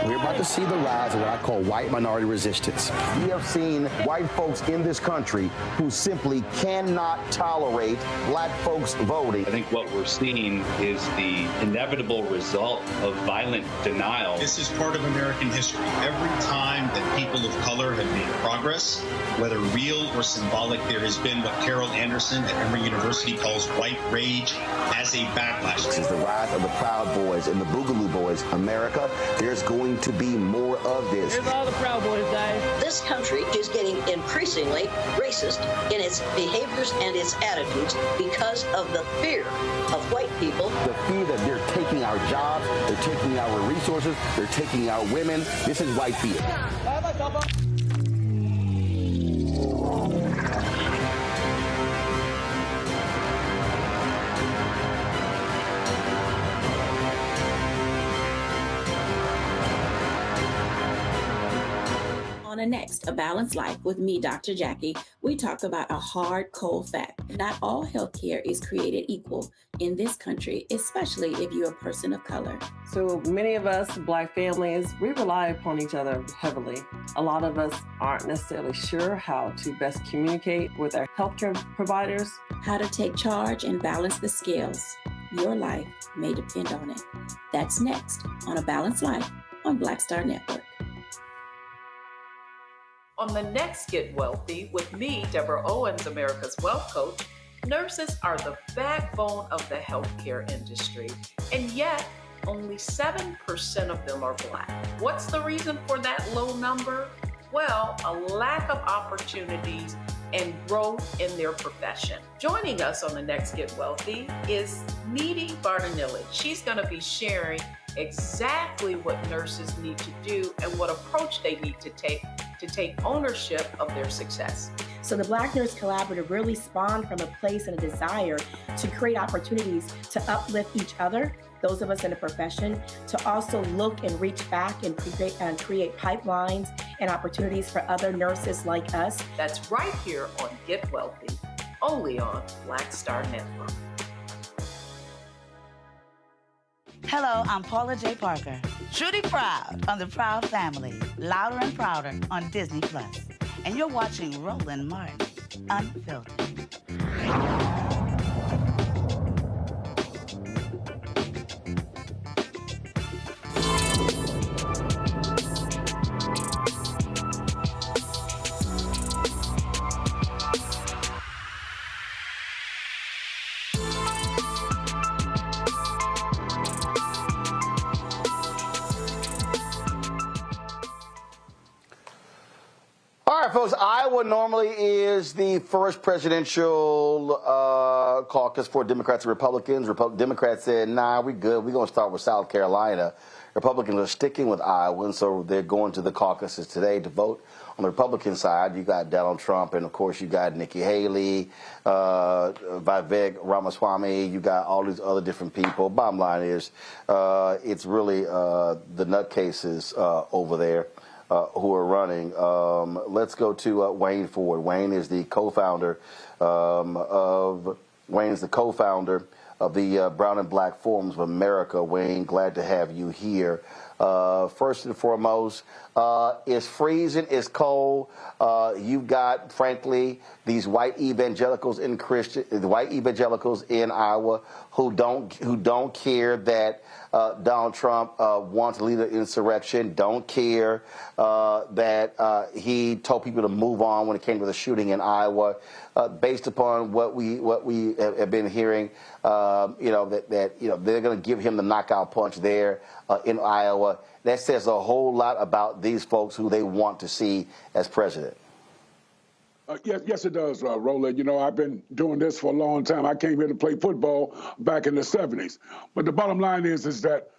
We're about to see the rise of what I call white minority resistance. We have seen white folks in this country who simply cannot tolerate black folks voting. I think what we're seeing is the inevitable result of violent denial. This is part of American history. Every time that people of color have made progress, whether real or symbolic, there has been what Carol Anderson at Emory University calls white rage as a backlash. This is the rise of the Proud Boys and the Boogaloo Boys. America, there's going to be more of this. Here's all the Proud Boys, guys. This country is getting increasingly racist in its behaviors and its attitudes because of the fear of white people. The fear that they're taking our jobs, they're taking our resources, they're taking our women. This is white fear. the next, A Balanced Life with me, Dr. Jackie, we talk about a hard, cold fact. Not all healthcare is created equal in this country, especially if you're a person of color. So many of us, Black families, we rely upon each other heavily. A lot of us aren't necessarily sure how to best communicate with our healthcare providers. How to take charge and balance the scales. Your life may depend on it. That's next on A Balanced Life on Black Star Network. On the next Get Wealthy with me, Deborah Owens, America's Wealth Coach, nurses are the backbone of the healthcare industry, and yet only 7% of them are Black. What's the reason for that low number? Well, a lack of opportunities and growth in their profession. Joining us on the next Get Wealthy is Needy Bartonelli. She's going to be sharing exactly what nurses need to do and what approach they need to take ownership of their success. So the Black Nurse Collaborative really spawned from a place and a desire to create opportunities to uplift each other, those of us in the profession, to also look and reach back and create pipelines and opportunities for other nurses like us. That's right here on Get Wealthy, only on Black Star Network. Hello, I'm Paula J. Parker. Truly proud on the Proud Family, Louder and Prouder on Disney+. And you're watching Roland Martin, Unfiltered. All right, folks, Iowa normally is the first presidential caucus for Democrats and Republicans. Democrats said, nah, we good. We're going to start with South Carolina. Republicans are sticking with Iowa, and so they're going to the caucuses today to vote. On the Republican side, you got Donald Trump, and, of course, you got Nikki Haley, Vivek Ramaswamy. You got all these other different people. Bottom line is it's really the nutcases over there. Who are running. Let's go to Wayne Ford. Wayne is the co-founder of the Brown and Black Forums of America. Wayne, glad to have you here. First and foremost, it's freezing, it's cold. You've got, frankly, these white evangelicals in Iowa who don't care that Donald Trump wants to lead an insurrection, don't care that he told people to move on when it came to the shooting in Iowa. Based upon what we have been hearing, that they're going to give him the knockout punch there in Iowa. That says a whole lot about these folks who they want to see as president. Yes, it does, Roland. I've been doing this for a long time. I came here to play football back in the 70s. But the bottom line is that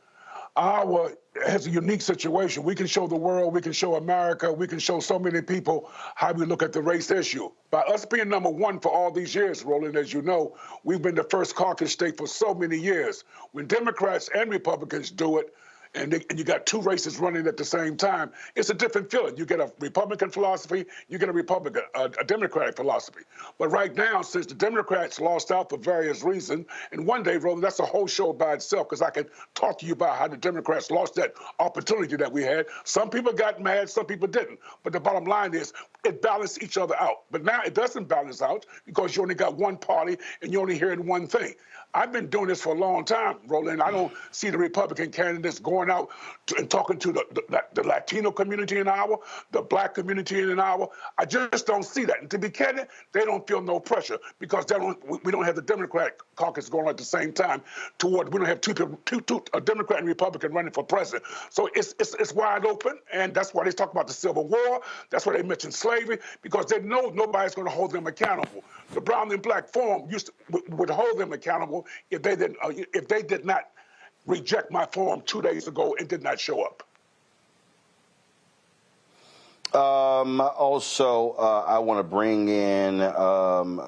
Iowa has a unique situation. We can show the world, we can show America, we can show so many people how we look at the race issue. By us being number one for all these years, Roland, as you know, we've been the first caucus state for so many years. When Democrats and Republicans do it, and you got two races running at the same time, it's a different feeling. You get a Republican philosophy, you get a Democratic philosophy. But right now, since the Democrats lost out for various reasons, and one day, Roland, that's a whole show by itself, because I can talk to you about how the Democrats lost that opportunity that we had. Some people got mad, some people didn't. But the bottom line is, it balanced each other out. But now it doesn't balance out because you only got one party and you're only hearing one thing. I've been doing this for a long time, Roland. I don't see the Republican candidates going out and talking to the Latino community in Iowa, the Black community in Iowa. I just don't see that. And to be candid, they don't feel no pressure because we don't have the Democratic caucus going on at the same time. We don't have two a Democrat and Republican running for president. So it's wide open, and that's why they talk about the Civil War. That's why they mention slavery, because they know nobody's going to hold them accountable. The Brown and Black Forum would hold them accountable if they did not reject my forum 2 days ago and did not show up. Also, I want to bring in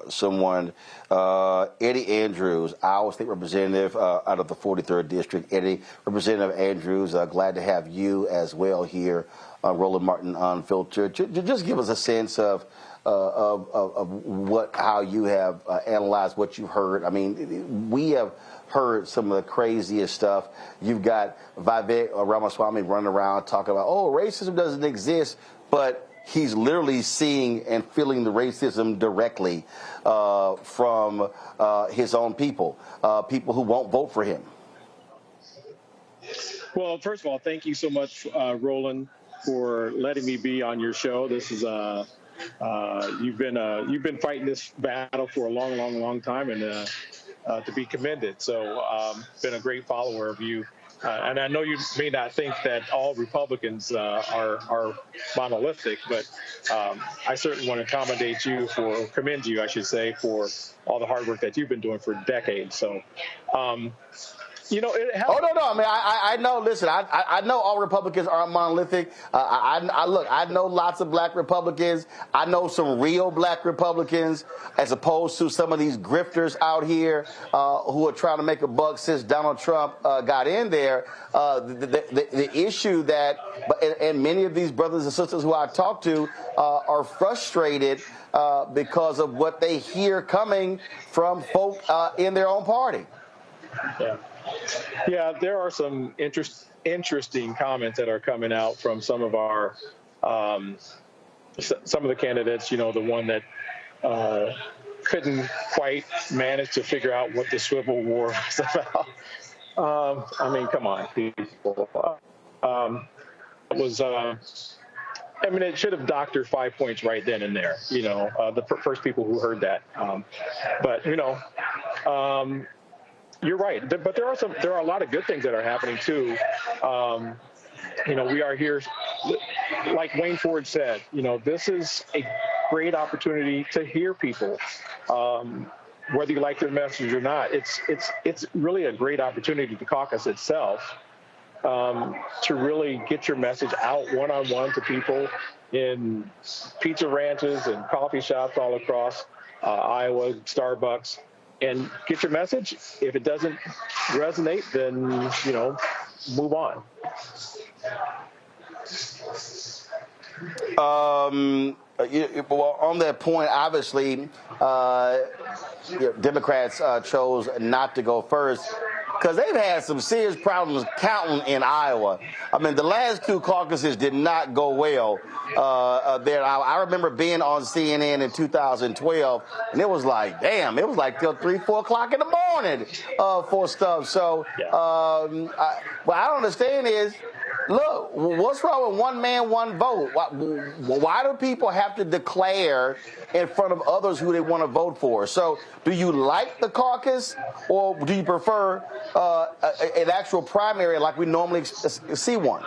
someone, Eddie Andrews, Iowa State Representative out of the 43rd District. Eddie, Representative Andrews, glad to have you as well here on Roland Martin Unfiltered. Just give us a sense of how you have analyzed what you've heard. I mean, we have heard some of the craziest stuff. You've got Vivek Ramaswamy running around talking about, oh, racism doesn't exist, but he's literally seeing and feeling the racism directly from his own people, people who won't vote for him. Well, first of all, thank you so much, Roland, for letting me be on your show. This is you've been fighting this battle for a long time, and to be commended. So, been a great follower of you. And I know you may not think that all Republicans are monolithic, but I certainly want to commend you, I should say, for all the hard work that you've been doing for decades. So, you know, it helps. Oh, no. I mean, I know, listen, I know all Republicans aren't monolithic. I know lots of black Republicans. I know some real black Republicans, as opposed to some of these grifters out here who are trying to make a buck since Donald Trump got in there. The issue that, and many of these brothers and sisters who I talk to are frustrated because of what they hear coming from folk in their own party. Yeah, there are some interesting comments that are coming out from some of our some of the candidates. You know, the one that couldn't quite manage to figure out what the Civil War was about. I mean, come on, people. It was. I mean, it should have doctored 5 points right then and there. You know, the first people who heard that. But you know. You're right, but there are a lot of good things that are happening too. You know, we are here, like Wayne Ford said. You know, this is a great opportunity to hear people, whether you like their message or not. It's really a great opportunity to caucus itself to really get your message out one-on-one to people in pizza ranches and coffee shops all across Iowa, Starbucks. And get your message. If it doesn't resonate, then, you know, move on. Well, on that point, obviously, Democrats chose not to go first because they've had some serious problems counting in Iowa. I mean, the last two caucuses did not go well there. I remember being on CNN in 2012, and it was like, damn, it was like till 3, 4 o'clock in the morning for stuff. So what I don't understand is, look, what's wrong with one man, one vote? Why do people have to declare in front of others who they want to vote for? So do you like the caucus, or do you prefer an actual primary like we normally see one?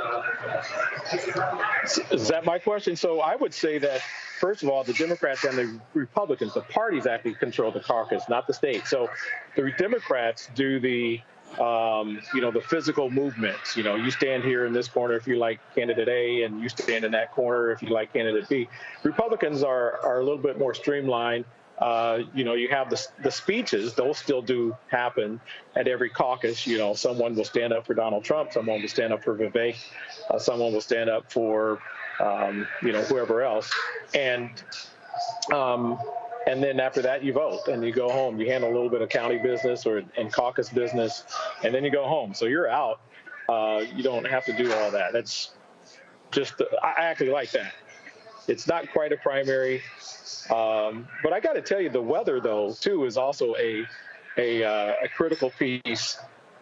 Is that my question? So I would say that, first of all, the Democrats and the Republicans, the parties actually control the caucus, not the state. So the Democrats do the you know, the physical movements. You know, you stand here in this corner if you like candidate A, and you stand in that corner if you like candidate B. Republicans are a little bit more streamlined. You know, you have the speeches; those still do happen at every caucus. You know, someone will stand up for Donald Trump, someone will stand up for Vivek, someone will stand up for you know, whoever else, and then after that, you vote and you go home. You handle a little bit of county business and caucus business, and then you go home. So you're out. You don't have to do all that. That's just, I actually like that. It's not quite a primary, but I got to tell you, the weather though too is also a critical piece.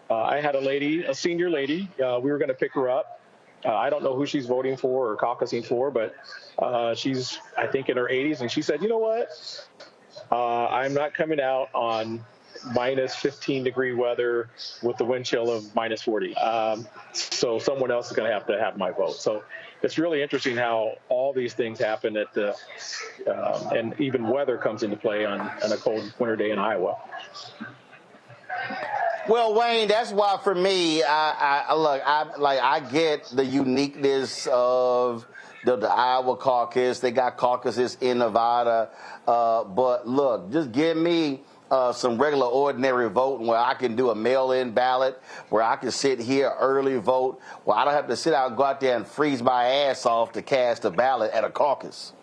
I had a senior lady. We were going to pick her up. I don't know who she's voting for or caucusing for, but she's, I think, in her 80s. And she said, you know what? I'm not coming out on minus 15-degree weather with the wind chill of minus 40. So someone else is going to have my vote. So it's really interesting how all these things happen at the, and even weather comes into play on a cold winter day in Iowa. Well, Wayne, that's why for me, I get the uniqueness of the Iowa caucus. They got caucuses in Nevada. But look, just give me some regular ordinary voting where I can do a mail-in ballot, where I can sit here early vote, where I don't have to sit out and go out there and freeze my ass off to cast a ballot at a caucus.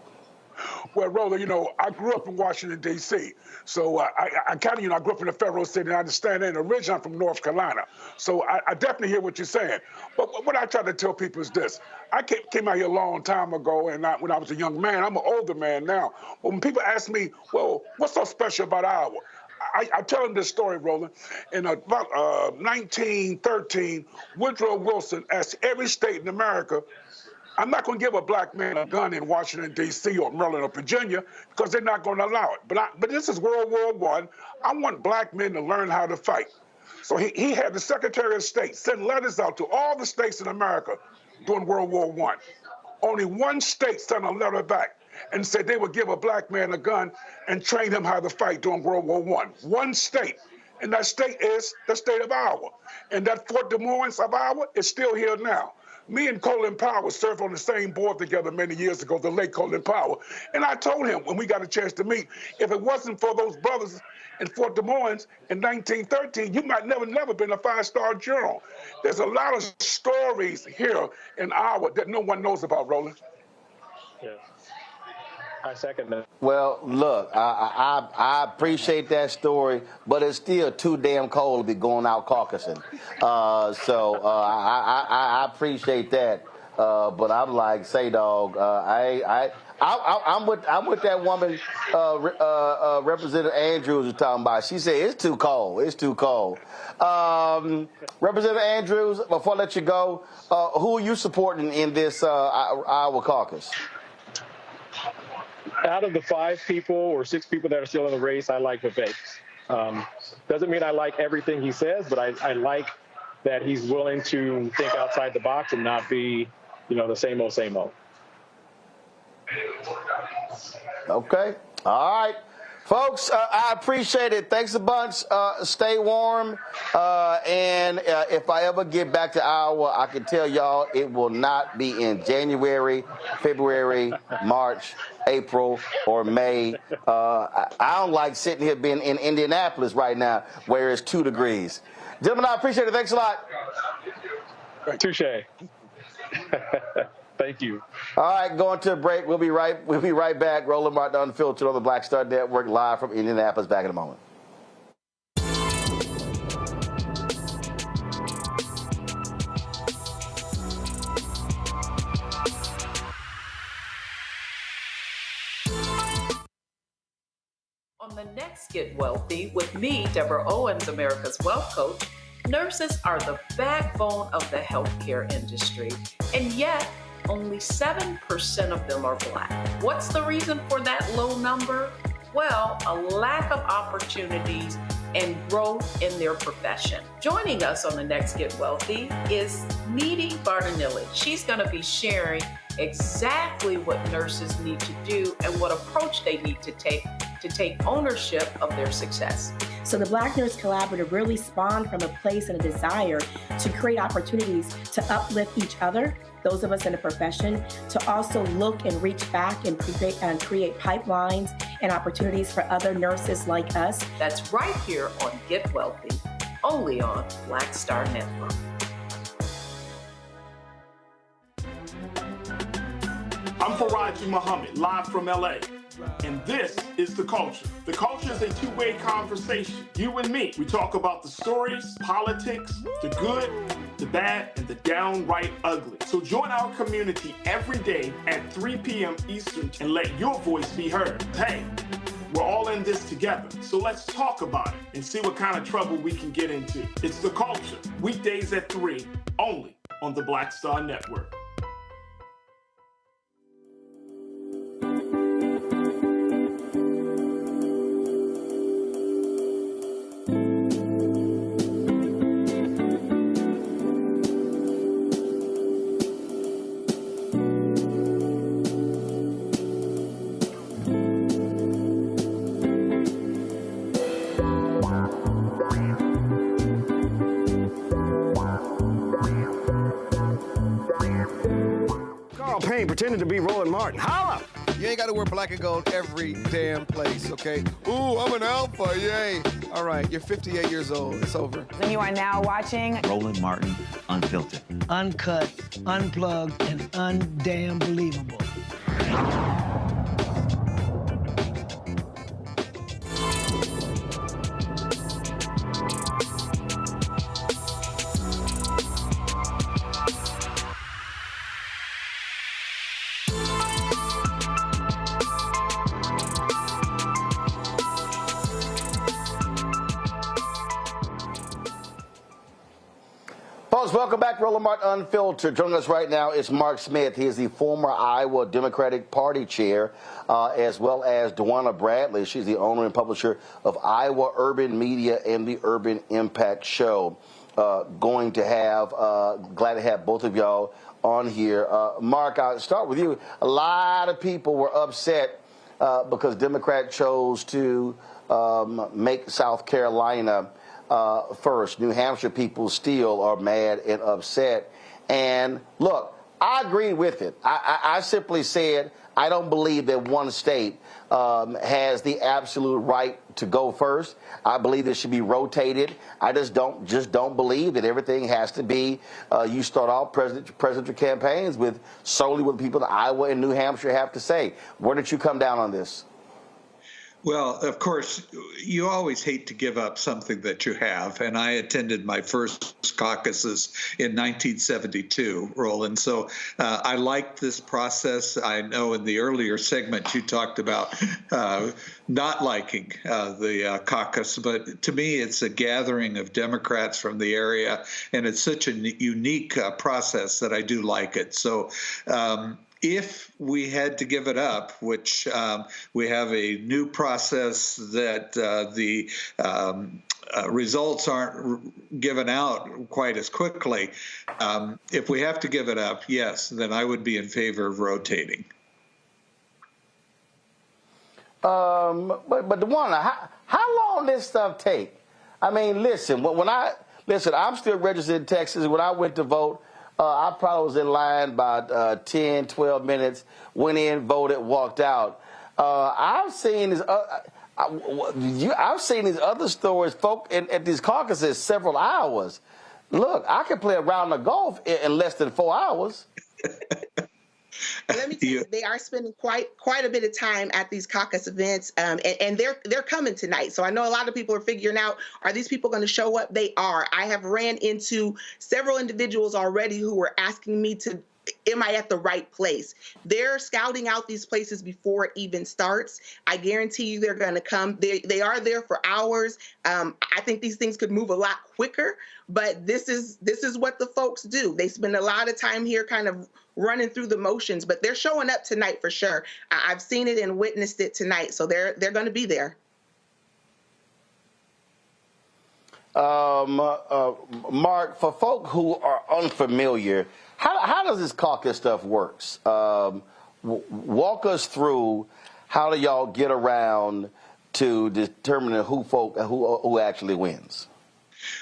Well, Roland, I grew up in Washington, D.C., so I kind of, I grew up in a federal city, and I understand that. And originally, I'm from North Carolina, so I definitely hear what you're saying. But what I try to tell people is this. I came out here a long time ago, and when I was a young man, I'm an older man now. But when people ask me, well, what's so special about Iowa? I tell them this story, Roland. In about 1913, Woodrow Wilson asked every state in America, I'm not going to give a black man a gun in Washington, D.C. or Maryland or Virginia because they're not going to allow it. But this is World War I. I want black men to learn how to fight. So he had the Secretary of State send letters out to all the states in America during World War I. Only one state sent a letter back and said they would give a black man a gun and train him how to fight during World War I. One state. And that state is the state of Iowa. And that Fort Des Moines of Iowa is still here now. Me and Colin Powell served on the same board together many years ago, the late Colin Powell. And I told him when we got a chance to meet, if it wasn't for those brothers in Fort Des Moines in 1913, you might never been a five-star general. There's a lot of stories here in Iowa that no one knows about, Roland. Yeah. I second that. Well, look, I appreciate that story, but it's still too damn cold to be going out caucusing. I appreciate that, but I'm like, say, dog, I'm with that woman, Representative Andrews was talking about. She said it's too cold. It's too cold. Representative Andrews, before I let you go, who are you supporting in this Iowa caucus? Out of the 5 people or 6 people that are still in the race, I like Vivek. Doesn't mean I like everything he says, but I like that he's willing to think outside the box and not be, the same old, same old. Okay. All right. Folks, I appreciate it. Thanks a bunch. Stay warm. And if I ever get back to Iowa, I can tell y'all it will not be in January, February, March, April, or May. I don't like sitting here being in Indianapolis right now where it's 2 degrees. Gentlemen, I appreciate it. Thanks a lot. Touche. Thank you. All right, going to a break. We'll be right back. Roland Martin Unfiltered on the Black Star Network, live from Indianapolis. Back in a moment. On the next Get Wealthy with me, Deborah Owens, America's Wealth Coach, nurses are the backbone of the healthcare industry, and yet only 7% of them are Black. What's the reason for that low number? Well, a lack of opportunities and growth in their profession. Joining us on the next Get Wealthy is Needy Bartonelli. She's going to be sharing exactly what nurses need to do and what approach they need to take ownership of their success. So the Black Nurse Collaborative really spawned from a place and a desire to create opportunities to uplift each other, those of us in the profession, to also look and reach back and create pipelines and opportunities for other nurses like us. That's right here on Get Wealthy, only on Black Star Network. I'm Faraji Muhammad, live from LA. And this is The Culture. The Culture is a two-way conversation. You and me. We talk about the stories, politics, the good, the bad, and the downright ugly. So join our community every day at 3 p.m. Eastern and let your voice be heard. Hey, we're all in this together. So let's talk about it and see what kind of trouble we can get into. It's The Culture, weekdays at 3, only on the Black Star Network. pretending to be Roland Martin. Holla! You ain't got to wear black and gold every damn place, okay? Ooh, I'm an alpha, yay. All right, you're 58 years old. It's over. And you are now watching Roland Martin Unfiltered. Uncut, unplugged, and undamn believable. Folks, welcome back to Roland Martin Unfiltered. Joining us right now is Mark Smith. He is the former Iowa Democratic Party chair, as well as Dwana Bradley. She's the owner and publisher of Iowa Urban Media and the Urban Impact Show. Glad to have both of y'all on here. Mark, I'll start with you. A lot of people were upset because Democrats chose to make South Carolina first. New Hampshire people still are mad and upset. And look, I agree with it. I simply said I don't believe that one state has the absolute right to go first. I believe it should be rotated. I just don't believe that everything has to be. You start off presidential campaigns with solely what people in Iowa and New Hampshire have to say. Where did you come down on this? Well, of course, you always hate to give up something that you have. And I attended my first caucuses in 1972, Roland. So I liked this process. I know in the earlier segment you talked about not liking the caucus. But to me, it's a gathering of Democrats from the area. And it's such a unique process that I do like it. So if we had to give it up, which we have a new process that the results aren't given out quite as quickly, if we have to give it up, yes, then I would be in favor of rotating. But Dwana, how long this stuff take? I mean, listen, I'm still registered in Texas. When I went to vote, I probably was in line about 10, 12 minutes, went in, voted, walked out. I've seen these other stories, folk at these caucuses several hours. Look, I could play a round of golf in less than 4 hours. Let me tell you, they are spending quite a bit of time at these caucus events, and they're coming tonight. So I know a lot of people are figuring out, are these people going to show up? They are. I have ran into several individuals already who were asking me to, am I at the right place? They're scouting out these places before it even starts. I guarantee you they're going to come. They are there for hours. I think these things could move a lot quicker, but this is what the folks do. They spend a lot of time here kind of running through the motions, but they're showing up tonight for sure. I've seen it and witnessed it tonight, so they're going to be there. Mark, for folk who are unfamiliar, how does this caucus stuff works? Walk us through how do y'all get around to determining who actually wins?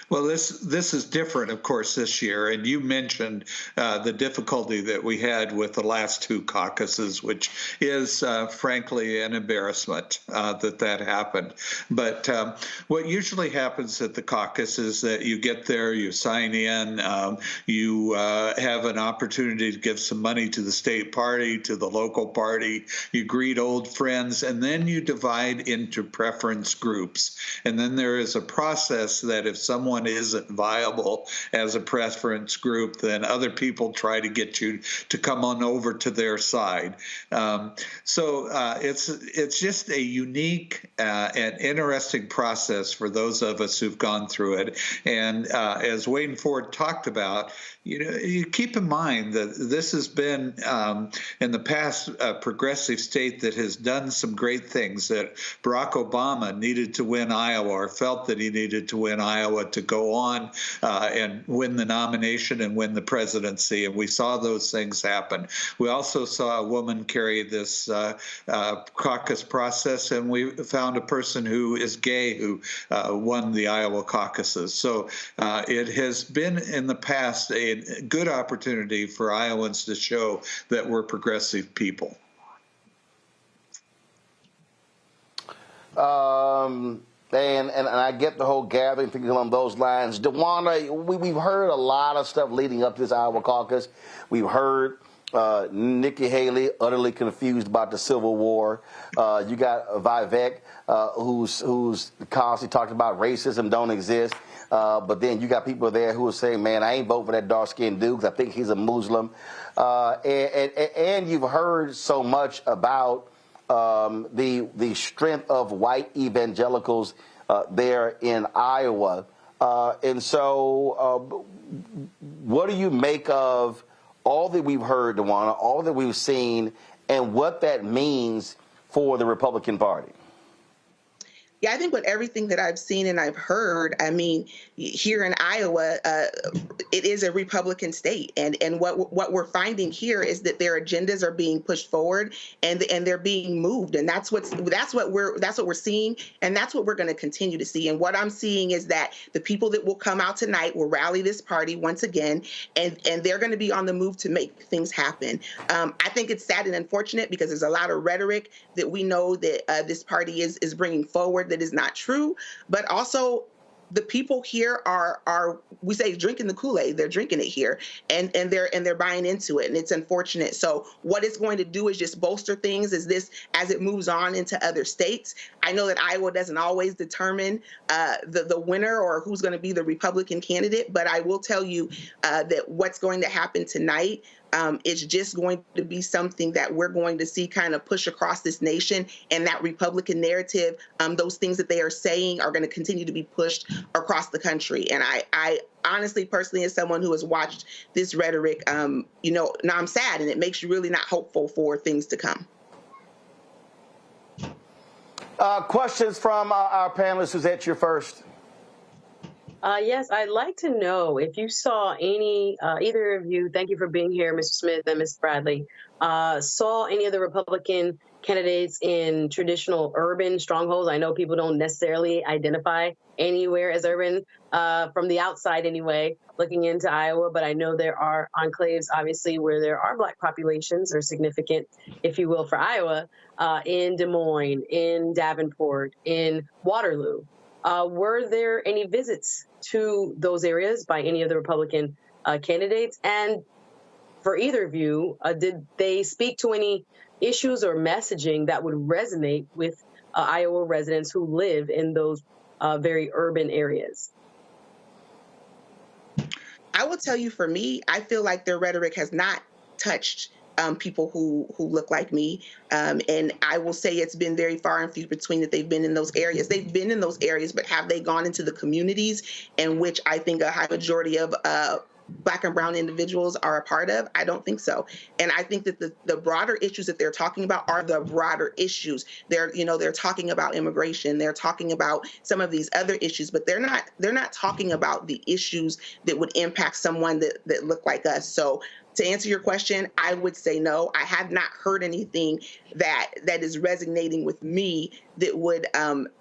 Well, this is different, of course, this year. And you mentioned the difficulty that we had with the last two caucuses, which is, frankly, an embarrassment that happened. But what usually happens at the caucus is that you get there, you sign in, you have an opportunity to give some money to the state party, to the local party, you greet old friends, and then you divide into preference groups. And then there is a process that if someone isn't viable as a preference group, then other people try to get you to come on over to their side. So it's just a unique and interesting process for those of us who've gone through it. And as Wayne Ford talked about, you keep in mind that this has been in the past a progressive state that has done some great things, that Barack Obama needed to win Iowa or felt that he needed to win Iowa Iowa to go on and win the nomination and win the presidency. And we saw those things happen. We also saw a woman carry this caucus process, and we found a person who is gay who won the Iowa caucuses. So it has been in the past a good opportunity for Iowans to show that we're progressive people. And I get the whole gathering thing along those lines. DeWanda, we've heard a lot of stuff leading up to this Iowa caucus. We've heard Nikki Haley utterly confused about the Civil War. You got Vivek, who's constantly talking about racism don't exist. But then you got people there who are saying, man, I ain't voting for that dark-skinned dude because I think he's a Muslim. And you've heard so much about the strength of white evangelicals there in Iowa. And so what do you make of all that we've heard, DeWanda, all that we've seen, and what that means for the Republican Party? Yeah, I think with everything that I've seen and I've heard, I mean, here in Iowa, it is a Republican state, and what we're finding here is that their agendas are being pushed forward and they're being moved, and that's what we're seeing, and that's what we're going to continue to see. And what I'm seeing is that the people that will come out tonight will rally this party once again, and they're going to be on the move to make things happen. I think it's sad and unfortunate because there's a lot of rhetoric that we know that this party is bringing forward that is not true, but also the people here are we say drinking the Kool-Aid. They're drinking it here, and they're buying into it, and it's unfortunate. So what it's going to do is just bolster things as it moves on into other states. I know that Iowa doesn't always determine the winner or who's going to be the Republican candidate, but I will tell you that what's going to happen tonight is just going to be something that we're going to see kind of push across this nation, and that Republican narrative, those things that they are saying are going to continue to be pushed across the country. And I honestly, personally, as someone who has watched this rhetoric, now I'm sad, and it makes you really not hopeful for things to come. Questions from our panelists. Suzette, you're first. Yes, I'd like to know if you saw any, either of you, thank you for being here, Mr. Smith and Ms. Bradley, saw any of the Republican candidates in traditional urban strongholds. I know people don't necessarily identify anywhere as urban from the outside anyway, looking into Iowa, but I know there are enclaves, obviously, where there are Black populations, or significant, if you will, for Iowa, in Des Moines, in Davenport, in Waterloo. Were there any visits to those areas by any of the Republican candidates? And for either of you, did they speak to any issues or messaging that would resonate with Iowa residents who live in those very urban areas? I will tell you, for me, I feel like their rhetoric has not touched people who look like me. And I will say it's been very far and few between that they've been in those areas. They've been in those areas, but have they gone into the communities in which I think a high majority of Black and brown individuals are a part of? I don't think so. And I think that the broader issues that they're talking about are the broader issues. They're talking about immigration. They're talking about some of these other issues, but they're not talking about the issues that would impact someone that look like us. So to answer your question, I would say no. I have not heard anything that is resonating with me that would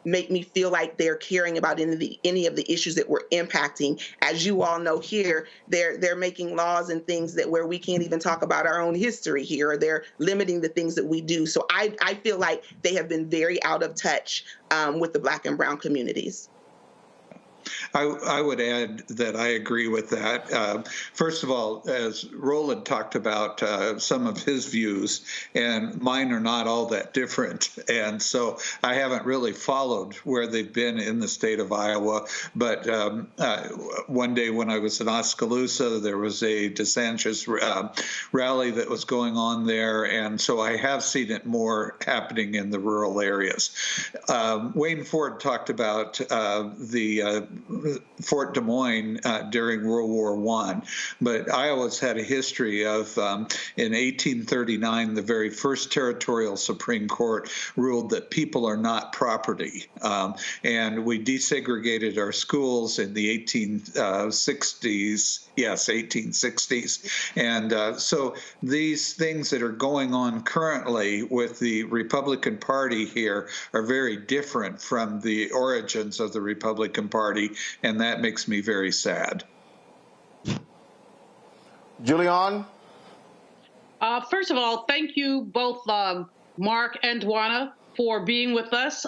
make me feel like they're caring about any of the issues that we're impacting. As you all know here, they're making laws and things that where we can't even talk about our own history here, or they're limiting the things that we do. So I feel like they have been very out of touch with the Black and brown communities. I would add that I agree with that. First of all, as Roland talked about some of his views, and mine are not all that different. And so I haven't really followed where they've been in the state of Iowa. But one day when I was in Oskaloosa, there was a DeSantis rally that was going on there. And so I have seen it more happening in the rural areas. Wayne Ford talked about the Fort Des Moines during World War I. But Iowa's had a history of, in 1839, the very first territorial Supreme Court ruled that people are not property. And we desegregated our schools in the 1860s. Yes, 1860s. And so these things that are going on currently with the Republican Party here are very different from the origins of the Republican Party, and that makes me very sad. Julian? First of all, thank you both, Mark and Dwana, for being with us.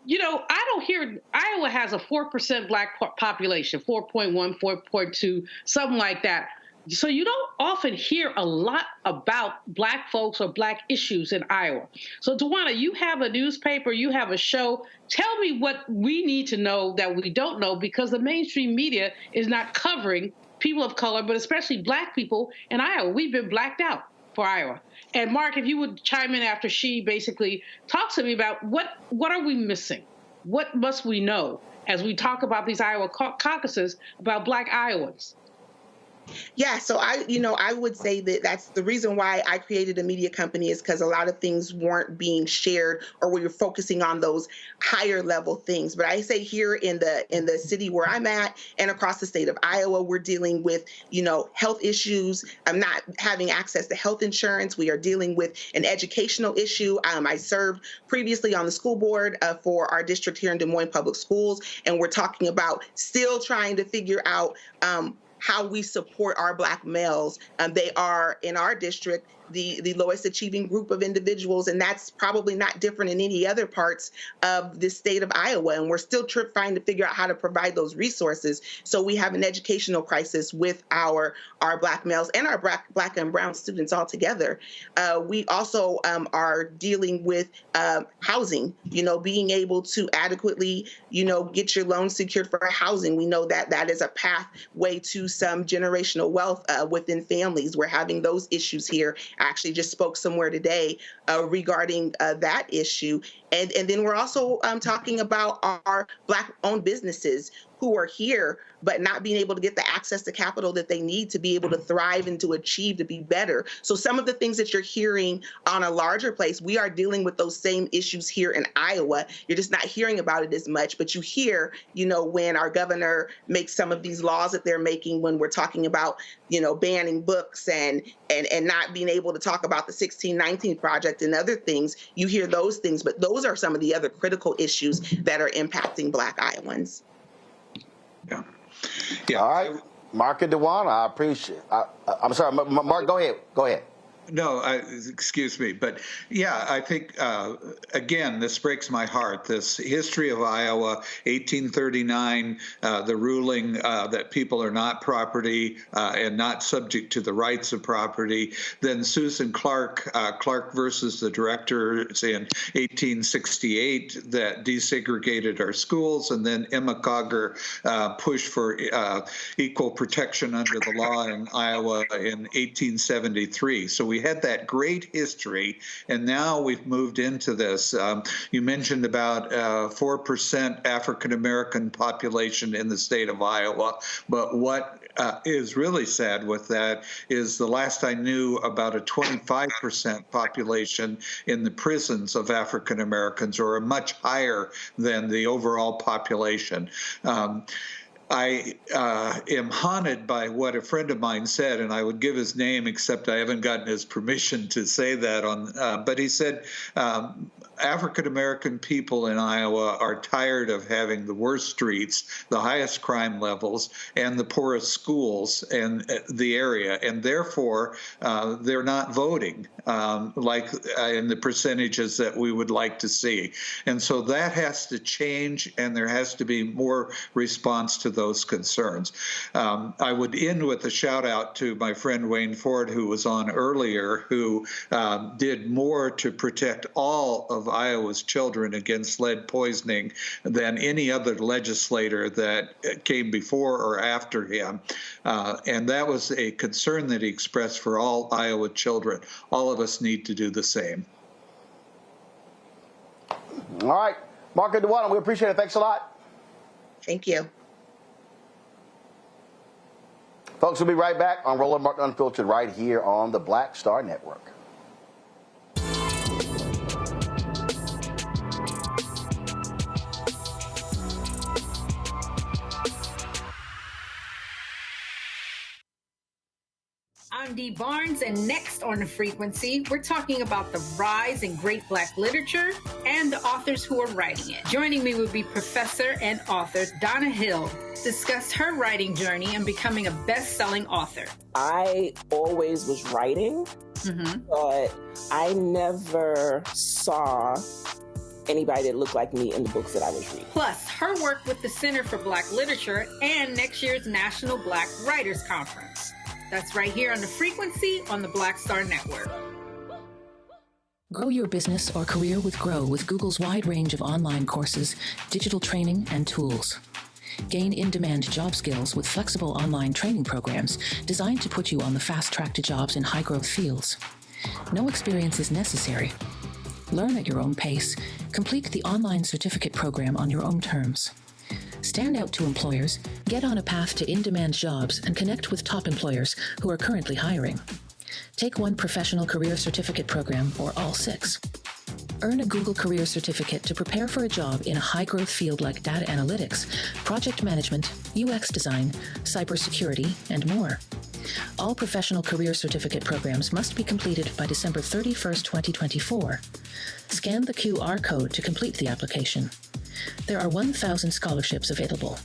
You know, I don't hear Iowa has a 4% black population, 4.1, 4.2, something like that. So you don't often hear a lot about black folks or black issues in Iowa. So Dwana, you have a newspaper, you have a show. Tell me what we need to know that we don't know, because the mainstream media is not covering people of color, but especially black people in Iowa. We've been blacked out for Iowa. And Mark, if you would chime in after she basically talks to me about what are we missing? What must we know as we talk about these Iowa caucuses about black Iowans? Yeah, so I would say that that's the reason why I created a media company, is because a lot of things weren't being shared, or we were focusing on those higher level things. But I say here in the city where I'm at and across the state of Iowa, we're dealing with, health issues. I'm not having access to health insurance. We are dealing with an educational issue. I served previously on the school board for our district here in Des Moines Public Schools, and we're talking about still trying to figure out how we support our black males. They are, in our district, the lowest achieving group of individuals, and that's probably not different in any other parts of the state of Iowa. And we're still trying to figure out how to provide those resources. So we have an educational crisis with our black males and our black and brown students all together. We also are dealing with housing, being able to adequately, get your loan secured for housing. We know that that is a pathway to some generational wealth within families. We're having those issues here. I actually just spoke somewhere today regarding that issue. And then we're also talking about our Black-owned businesses who are here, but not being able to get the access to capital that they need to be able to thrive and to achieve, to be better. So some of the things that you're hearing on a larger place, we are dealing with those same issues here in Iowa. You're just not hearing about it as much, but you hear, when our governor makes some of these laws that they're making, when we're talking about, banning books and not being able to talk about the 1619 Project and other things, you hear those things, but those are some of the other critical issues that are impacting Black Iowans. Yeah. All right. Mark and Dwana, I appreciate I'm sorry, Mark, go ahead. No, excuse me. But yeah, I think, again, this breaks my heart. This history of Iowa, 1839, the ruling that people are not property and not subject to the rights of property. Then Susan Clark, Clark versus the directors in 1868 that desegregated our schools. And then Emma Cogger pushed for equal protection under the law in Iowa in 1873. So we had that great history, and now we've moved into this. You mentioned about 4% African-American population in the state of Iowa, but what is really sad with that is the last I knew about a 25% population in the prisons of African-Americans, or a much higher than the overall population. I am haunted by what a friend of mine said, and I would give his name, except I haven't gotten his permission to say that on. But he said, African-American people in Iowa are tired of having the worst streets, the highest crime levels, and the poorest schools in the area, and therefore they're not voting like in the percentages that we would like to see. And so that has to change, and there has to be more response to those concerns. I would end with a shout out to my friend Wayne Ford, who was on earlier, who did more to protect all of Iowa's children against lead poisoning than any other legislator that came before or after him. And that was a concern that he expressed for all Iowa children. All of us need to do the same. All right. Mark and Dwana, we appreciate it. Thanks a lot. Thank you. Folks, we'll be right back on Roland Martin Unfiltered right here on the Black Star Network. I'm Dee Barnes, and next on The Frequency, we're talking about the rise in great Black literature and the authors who are writing it. Joining me will be professor and author Donna Hill, discuss her writing journey and becoming a best-selling author. I always was writing, but I never saw anybody that looked like me in the books that I was reading. Plus, her work with the Center for Black Literature and next year's National Black Writers Conference. That's right here on The Frequency on the Black Star Network. Grow your business or career with Grow with Google's wide range of online courses, digital training, and tools. Gain in-demand job skills with flexible online training programs designed to put you on the fast track to jobs in high-growth fields. No experience is necessary. Learn at your own pace. Complete the online certificate program on your own terms. Stand out to employers, get on a path to in-demand jobs, and connect with top employers who are currently hiring. Take one professional career certificate program or all 6. Earn a Google Career Certificate to prepare for a job in a high-growth field like data analytics, project management, UX design, cybersecurity, and more. All professional career certificate programs must be completed by December 31st, 2024. Scan the QR code to complete the application. There are 1,000 scholarships available.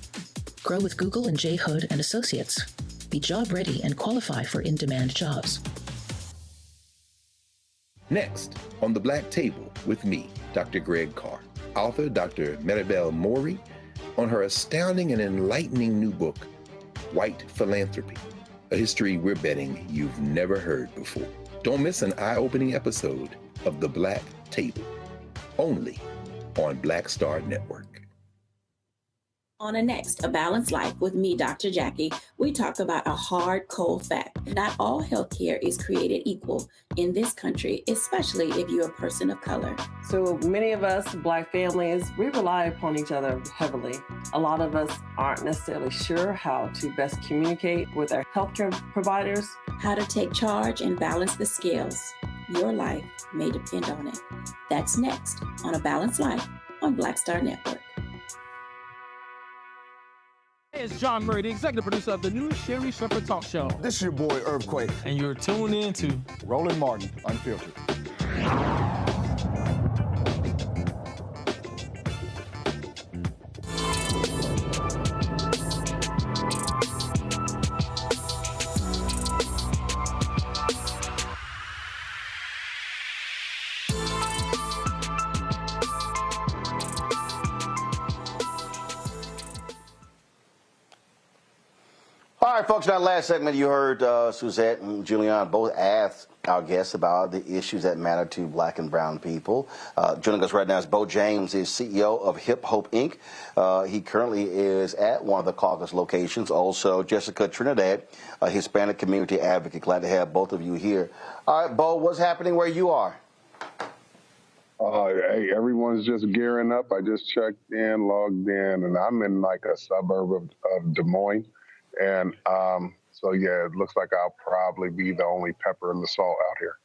Grow with Google and J. Hood and Associates. Be job ready and qualify for in-demand jobs. Next, on the Black Table with me, Dr. Greg Carr, author Dr. Maribel Mori, on her astounding and enlightening new book, White Philanthropy, a history we're betting you've never heard before. Don't miss an eye-opening episode of the Black Table, only on Black Star Network. On a next, A Balanced Life with me, Dr. Jackie, we talk about a hard, cold fact. Not all healthcare is created equal in this country, especially if you're a person of color. So many of us, Black families, we rely upon each other heavily. A lot of us aren't necessarily sure how to best communicate with our healthcare providers. How to take charge and balance the scales. Your life may depend on it. That's next on A Balanced Life on Black Star Network. Hey, it's John Murray, the executive producer of the new Sherry Shepherd Talk Show. This is your boy, Earthquake. And you're tuned in to Roland Martin Unfiltered. All right, folks, in our last segment, you heard Suzette and Julian both ask our guests about the issues that matter to Black and brown people. Joining us right now is Bo James, is CEO of Hip Hope, Inc. He currently is at one of the Caucus locations. Also, Jessica Trinidad, a Hispanic community advocate. Glad to have both of you here. All right, Bo, what's happening where you are? Hey, everyone's just gearing up. I just checked in, logged in, and I'm in like a suburb of Des Moines. And so, yeah, it looks like I'll probably be the only pepper in the salt out here.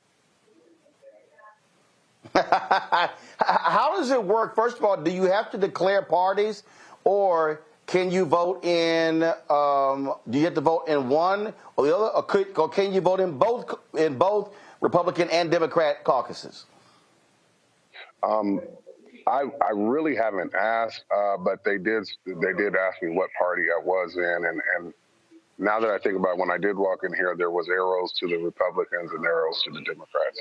How does it work? First of all, do you have to declare parties, or can you vote in? Do you have to vote in one or the other, or can you vote in both Republican and Democrat caucuses? I really haven't asked, but they did ask me what party I was in, and now that I think about it, when I did walk in here, there was arrows to the Republicans and arrows to the Democrats.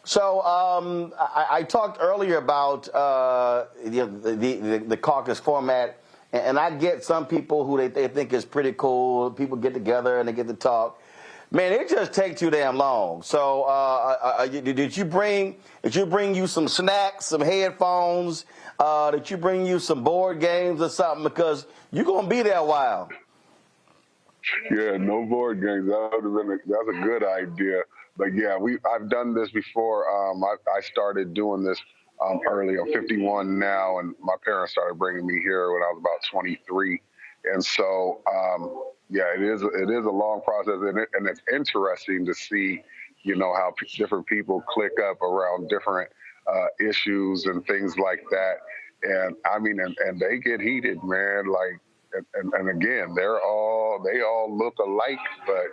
So I talked earlier about the caucus format, and I get some people who they think is pretty cool. People get together and they get to talk. Man, it just takes too damn long. So did you bring you some snacks, some headphones? Did you bring you some board games or something? Because you're gonna be there a while. Yeah, no board games. That's a good idea. But yeah, I've done this before. I started doing this early. I'm 51 now, and my parents started bringing me here when I was about 23. And so, yeah, it is a long process, and it's interesting to see, how different people click up around different issues and things like that. And I mean, and they get heated, man. Like, and again, they all look alike, but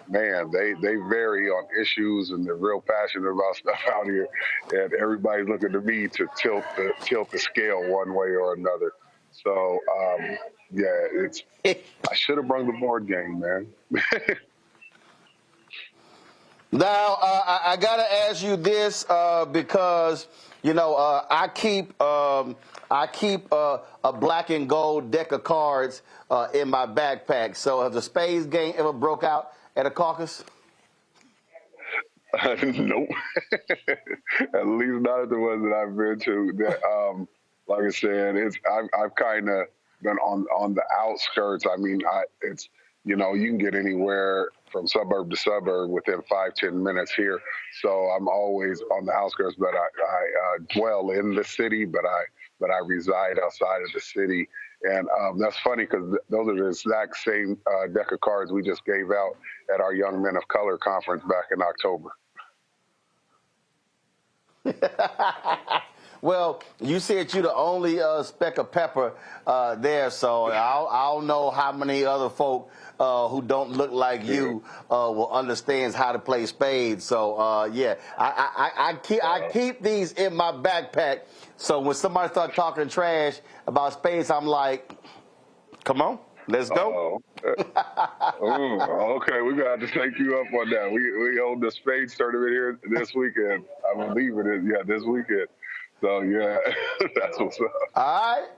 man, they vary on issues, and they're real passionate about stuff out here. And everybody's looking to me to tilt the scale one way or another. So, yeah, I should have brought the board game, man. Now, I got to ask you this because, I keep a black and gold deck of cards in my backpack. So has the spades game ever broke out at a caucus? Nope. At least not at the ones that I've been to. Like I said, I've kind of been on the outskirts. I mean, you can get anywhere from suburb to suburb within 5-10 minutes here. So I'm always on the outskirts, but I dwell in the city, but I reside outside of the city. And that's funny because those are the exact same deck of cards we just gave out at our Young Men of Color conference back in October. Well, you said you're the only speck of pepper there, so I don't know how many other folk who don't look like you will understand how to play spades. So yeah, I keep these in my backpack. So when somebody starts talking trash about spades, I'm like, come on, let's go. Okay, we're gonna have to take you up on that. We hold the spades tournament here this weekend. I believe it is. Yeah, this weekend. So yeah, that's what's up. All right.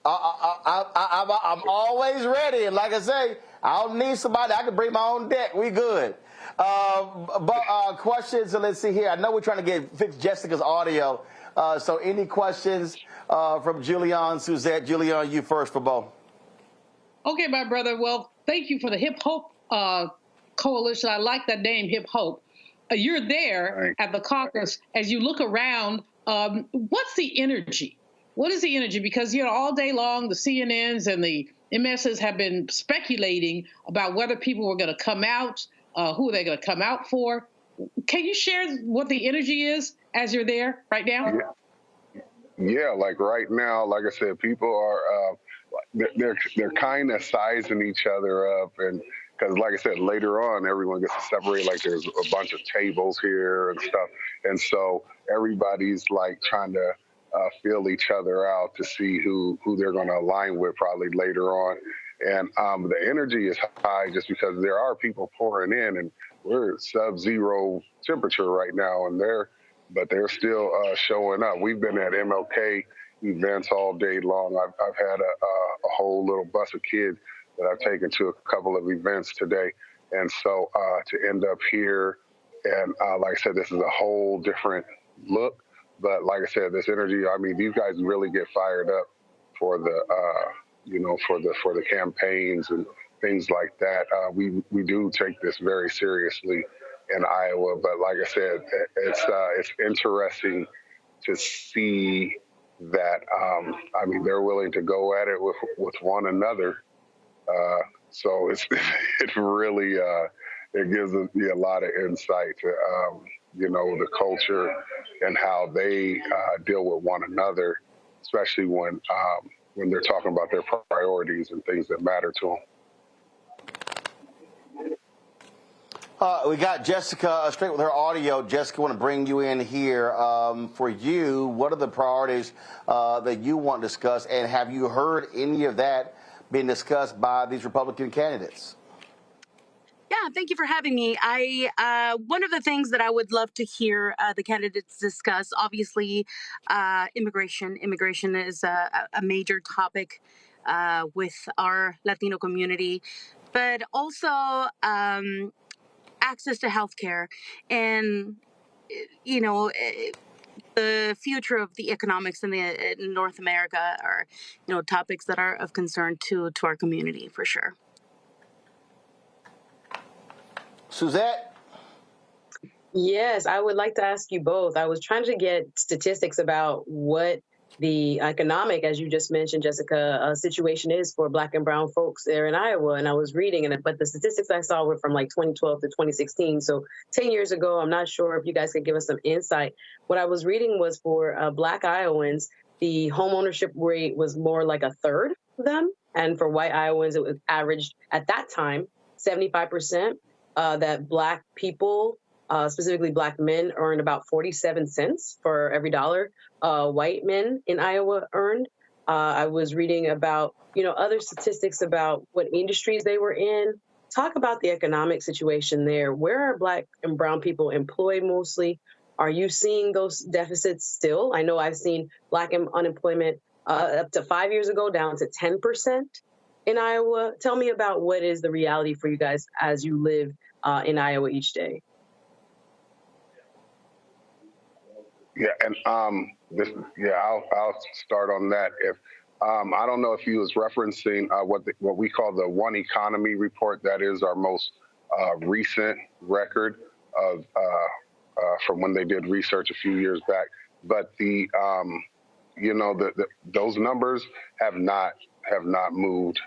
I'm always ready, and like I say, I don't need somebody. I can bring my own deck. We good. But questions. So let's see here. I know we're trying to fix Jessica's audio. So any questions from Julian, Suzette? Julian, you first for both. Okay, my brother. Well, thank you for the Hip Hope Coalition. I like that name, Hip Hope. You're there at the caucus. As you look around, what's the energy? What is the energy? Because, all day long, the CNNs and the MSs have been speculating about whether people were going to come out, who are they going to come out for. Can you share what the energy is as you're there right now? Yeah, like right now, like I said, people are they're kind of sizing each other up, and because like I said, later on, everyone gets to separate. Like there's a bunch of tables here and stuff, and so everybody's like trying to feel each other out to see who they're going to align with probably later on. And the energy is high just because there are people pouring in, and we're sub-zero temperature right now, but they're still showing up. We've been at MLK events all day long. I've had a whole little bus of kids that I've taken to a couple of events today. And so to end up here, and like I said, this is a whole different look. But like I said, this energy, I mean, these guys really get fired up for the, for the campaigns and things like that. We do take this very seriously in Iowa. But like I said, it's interesting to see that, I mean, they're willing to go at it with one another. So it really, it gives me a lot of insight to, the culture and how they deal with one another, especially when they're talking about their priorities and things that matter to them. We got Jessica straight with her audio. Jessica, I want to bring you in here. For you, what are the priorities that you want to discuss, and have you heard any of that being discussed by these Republican candidates? Yeah, thank you for having me. One of the things that I would love to hear the candidates discuss, obviously, immigration. Immigration is a major topic with our Latino community, but also access to healthcare and, the future of the economics in North America are, topics that are of concern to our community for sure. Suzette? Yes, I would like to ask you both. I was trying to get statistics about what the economic, as you just mentioned, Jessica, situation is for Black and brown folks there in Iowa. And I was reading, but the statistics I saw were from like 2012 to 2016. So 10 years ago, I'm not sure if you guys could give us some insight. What I was reading was for Black Iowans, the home ownership rate was more like a third of them. And for white Iowans, it was averaged at that time 75%, that Black people, specifically Black men, earned about 47 cents for every dollar white men in Iowa earned. I was reading about, other statistics about what industries they were in. Talk about the economic situation there. Where are Black and brown people employed mostly? Are you seeing those deficits still? I know I've seen Black unemployment up to 5 years ago down to 10% in Iowa. Tell me about what is the reality for you guys as you live in Iowa each day. Yeah, and I'll start on that. If I don't know if he was referencing what we call the One Economy report. That is our most recent record of from when they did research a few years back. But those numbers have not moved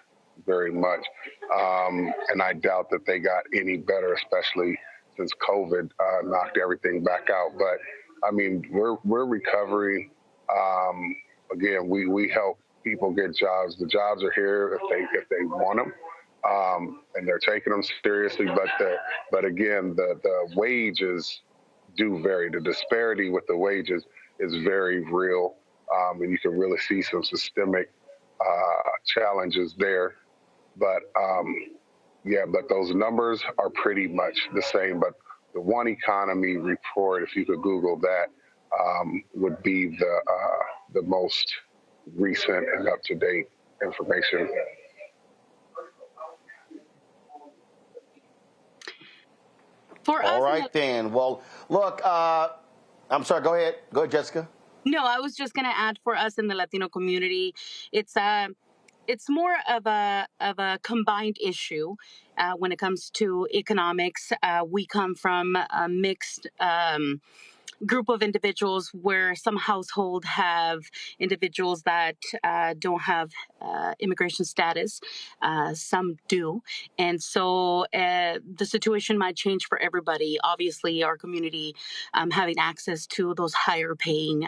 very much, and I doubt that they got any better, especially since COVID knocked everything back out. But I mean, we're recovering. Again, we help people get jobs. The jobs are here if they want them, and they're taking them seriously. But again, the wages do vary. The disparity with the wages is very real, and you can really see some systemic challenges there. But but those numbers are pretty much the same. But the One Economy report, if you could Google that, would be the most recent and up-to-date information. All right, then. Well, look, I'm sorry. Go ahead. Go ahead, Jessica. No, I was just going to add, for us in the Latino community, it's more of a combined issue when it comes to economics. We come from a mixed group of individuals where some households have individuals that don't have immigration status. Some do. And so the situation might change for everybody. Obviously, our community having access to those higher paying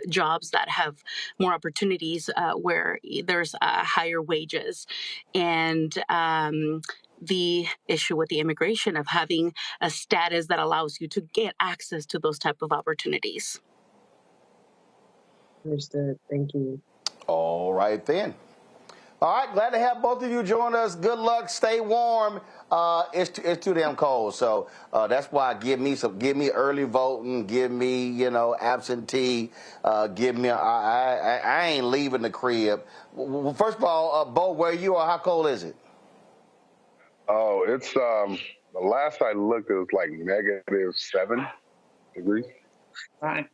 jobs that have more opportunities where there's higher wages. And the issue with the immigration of having a status that allows you to get access to those type of opportunities. Understood. Thank you. All right, then. All right, glad to have both of you join us. Good luck. Stay warm. It's too damn cold, so that's why give me early voting, give me absentee, give me. I ain't leaving the crib. Well, first of all, Bo, where you are? How cold is it? Oh, it's the last I looked, it was like -7 degrees. Right.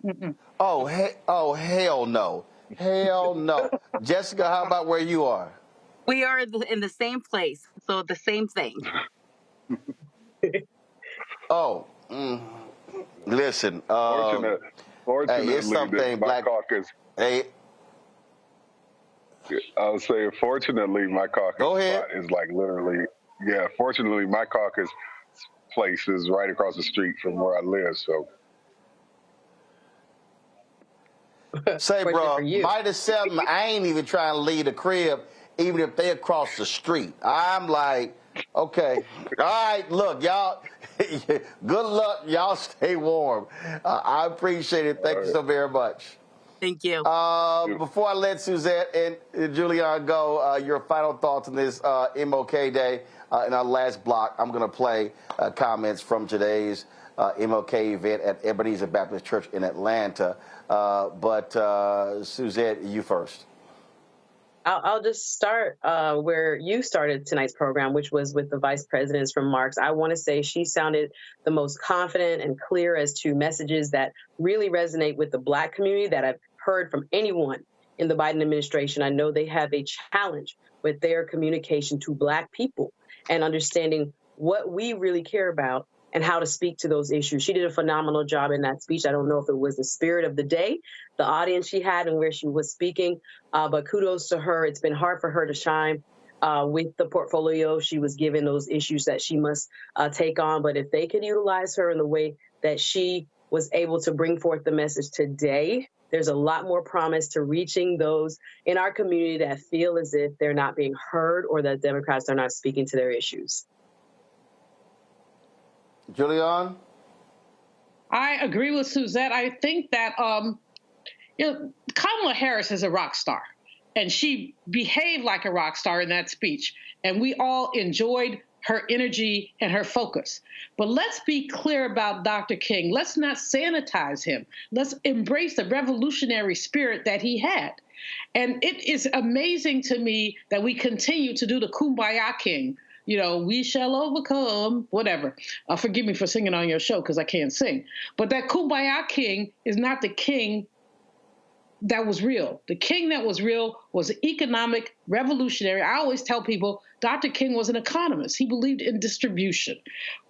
Oh, hell no. Hell no. Jessica, how about where you are? We are in the same place, so the same thing. Listen. Fortunately, it's something my Black caucus. Hey. I was saying, fortunately, my caucus spot is like literally. Yeah, fortunately, my caucus place is right across the street from where I live. So, say, bro, -7. I ain't even trying to leave the crib, even if they across the street. I'm like, okay, all right, look, y'all. Good luck, y'all. Stay warm. I appreciate it. Thank you so very much. Thank you. Before I let Suzette and Julian go, your final thoughts on this MLK Day. In our last block, I'm going to play comments from today's MLK event at Ebenezer Baptist Church in Atlanta. But Suzette, you first. I'll just start where you started tonight's program, which was with the vice presidents from Marks. I want to say she sounded the most confident and clear as to messages that really resonate with the Black community that I've heard from anyone in the Biden administration. I know they have a challenge with their communication to Black people and understanding what we really care about and how to speak to those issues. She did a phenomenal job in that speech. I don't know if it was the spirit of the day, the audience she had, and where she was speaking, but kudos to her. It's been hard for her to shine with the portfolio she was given, those issues that she must take on. But if they could utilize her in the way that she was able to bring forth the message today, there's a lot more promise to reaching those in our community that feel as if they're not being heard or that Democrats are not speaking to their issues. Julian? I agree with Suzette. I think that Kamala Harris is a rock star, and she behaved like a rock star in that speech, and we all enjoyed her energy and her focus. But let's be clear about Dr. King. Let's not sanitize him. Let's embrace the revolutionary spirit that he had. And it is amazing to me that we continue to do the Kumbaya King. You know, we shall overcome, whatever. Forgive me for singing on your show because I can't sing. But that Kumbaya King is not the king that was real. The king that was real was an economic revolutionary. I always tell people Dr. King was an economist. He believed in distribution.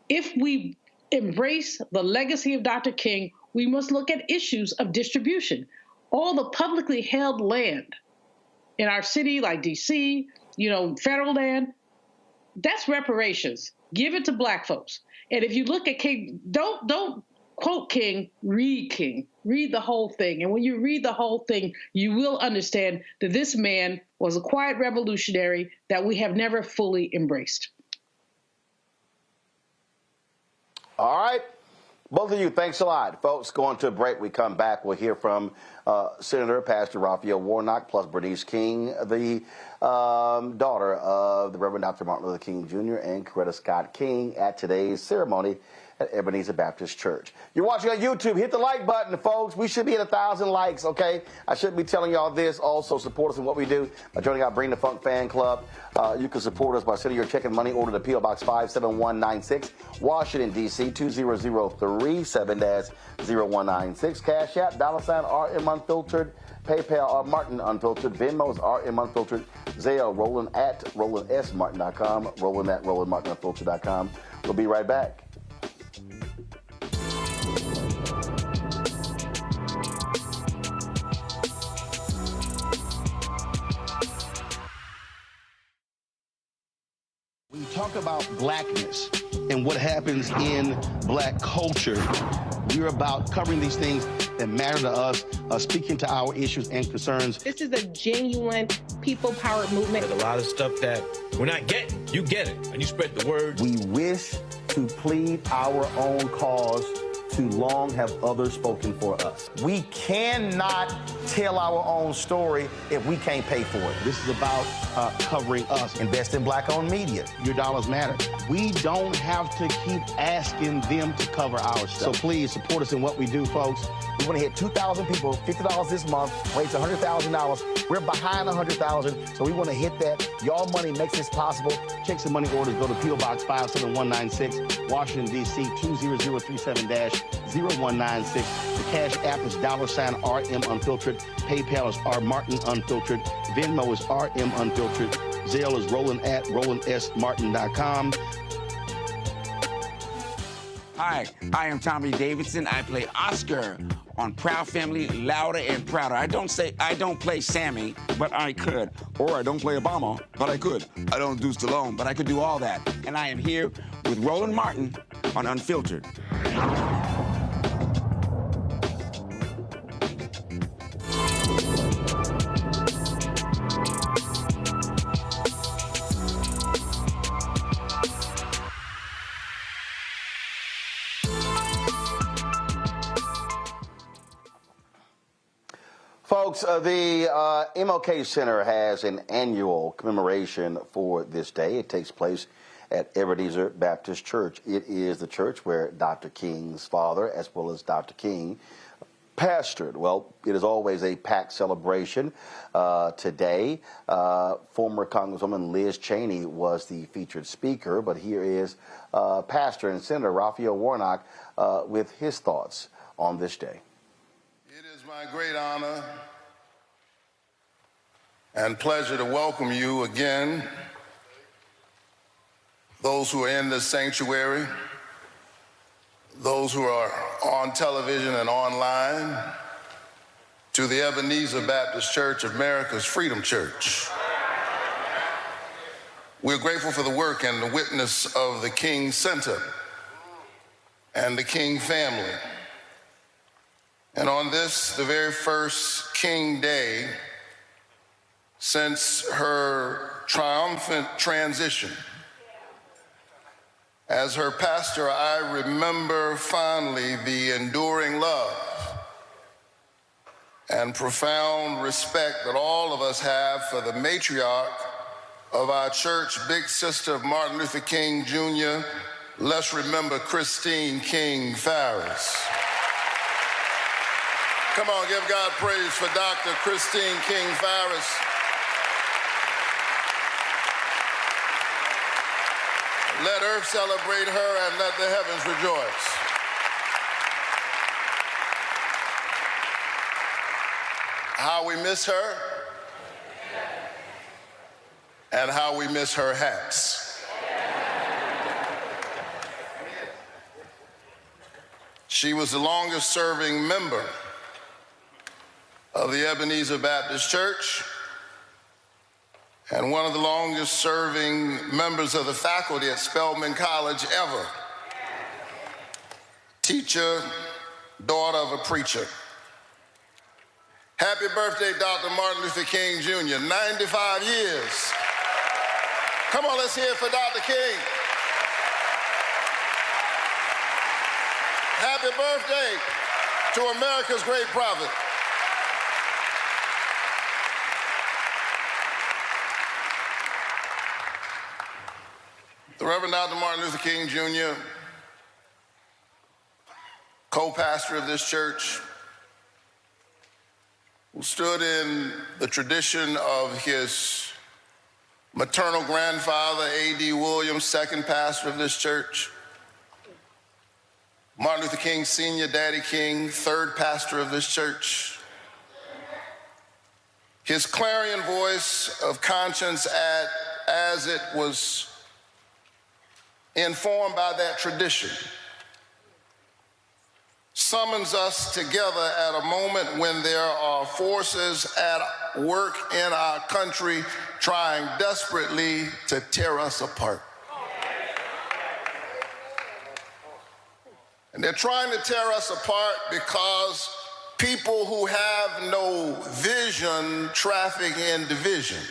If we embrace the legacy of Dr. King, we must look at issues of distribution. All the publicly held land in our city, like DC, federal land, that's reparations. Give it to Black folks. And if you look at King, don't quote King, read King. Read the whole thing. And when you read the whole thing, you will understand that this man was a quiet revolutionary that we have never fully embraced. All right. Both of you, thanks a lot. Folks, going to a break. We come back. We'll hear from Senator Pastor Raphael Warnock plus Bernice King, the daughter of the Reverend Dr. Martin Luther King Jr. and Coretta Scott King at today's ceremony at Ebenezer Baptist Church. You're watching on YouTube. Hit the like button, folks. We should be at 1,000 likes, okay? I shouldn't be telling y'all this. Also, support us in what we do by joining our Bring the Funk fan club. You can support us by sending your check and money order to P.O. Box 57196, Washington, D.C. 20037-0196. Cash App, $RM Unfiltered. PayPal, Martin Unfiltered. Venmo's RM Unfiltered. Zelle, Roland at RolandSMartin.com. Roland at RolandMartinUnfiltered.com. We'll be right back. When you talk about blackness and what happens in black culture, we're about covering these things that matter to us, speaking to our issues and concerns. This is a genuine people-powered movement. There's a lot of stuff that we're not getting. You get it, and you spread the word. We wish to plead our own cause. Too long have others spoken for us. We cannot tell our own story if we can't pay for it. This is about covering us. Invest in Black-owned media. Your dollars matter. We don't have to keep asking them to cover our stuff. So please support us in what we do, folks. We want to hit 2,000 people, $50 this month, raise $100,000. We're behind 100,000, so we want to hit that. Y'all money makes this possible. Checks and money orders go to P.O. Box 57196, Washington, D.C. 20037-0196. The Cash App is $RM Unfiltered. PayPal is R Martin Unfiltered. Venmo is RM Unfiltered. Zelle is Roland at RolandSMartin.com. Hi, I am Tommy Davidson. I play Oscar on Proud Family, Louder and Prouder. I don't play Sammy, but I could. Or I don't play Obama, but I could. I don't do Stallone, but I could do all that. And I am here with Roland Martin on Unfiltered. Folks, the MLK Center has an annual commemoration for this day. It takes place at Ebenezer Baptist Church. It is the church where Dr. King's father, as well as Dr. King, pastored. Well, it is always a packed celebration. Today, former Congresswoman Liz Cheney was the featured speaker, but here is Pastor and Senator Raphael Warnock with his thoughts on this day. My great honor and pleasure to welcome you again, those who are in this sanctuary, those who are on television and online, to the Ebenezer Baptist Church, America's Freedom Church. We're grateful for the work and the witness of the King Center and the King family. And on this, the very first King Day since her triumphant transition, as her pastor, I remember fondly the enduring love and profound respect that all of us have for the matriarch of our church, big sister of Martin Luther King Jr. Let's remember Christine King Farris. Come on, give God praise for Dr. Christine King Farris. Let earth celebrate her and let the heavens rejoice. How we miss her and how we miss her hats. She was the longest serving member of the Ebenezer Baptist Church and one of the longest serving members of the faculty at Spelman College ever. Teacher, daughter of a preacher. Happy birthday, Dr. Martin Luther King Jr., 95 years. Come on, let's hear it for Dr. King. Happy birthday to America's great prophet. The Reverend Dr. Martin Luther King Jr., co-pastor of this church, who stood in the tradition of his maternal grandfather, A.D. Williams, second pastor of this church. Martin Luther King Sr., Daddy King, third pastor of this church. His clarion voice of conscience as it was informed by that tradition summons us together at a moment when there are forces at work in our country trying desperately to tear us apart. And they're trying to tear us apart because people who have no vision traffic in division.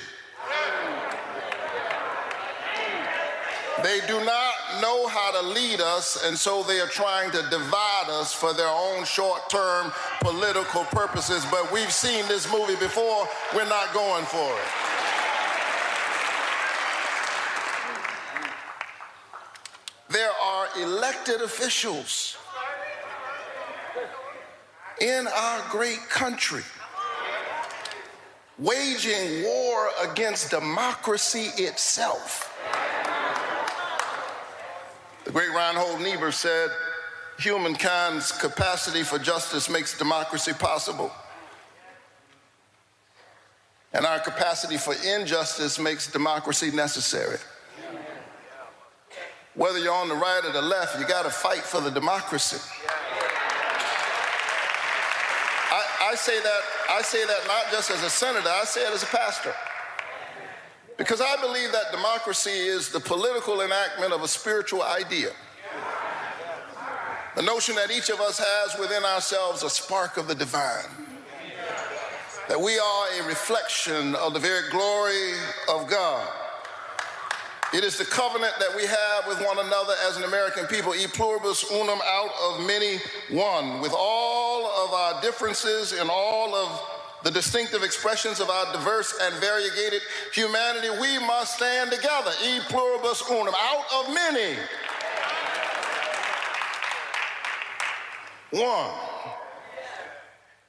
They do not know how to lead us, and so they are trying to divide us for their own short-term political purposes. But we've seen this movie before. We're not going for it. There are elected officials in our great country waging war against democracy itself. The great Reinhold Niebuhr said, humankind's capacity for justice makes democracy possible. And our capacity for injustice makes democracy necessary. Whether you're on the right or the left, you got to fight for the democracy. I say that not just as a senator, I say it as a pastor. Because I believe that democracy is the political enactment of a spiritual idea. The notion that each of us has within ourselves a spark of the divine. That we are a reflection of the very glory of God. It is the covenant that we have with one another as an American people, e pluribus unum, out of many, one. With all of our differences and all of the distinctive expressions of our diverse and variegated humanity, we must stand together, e pluribus unum, out of many, one.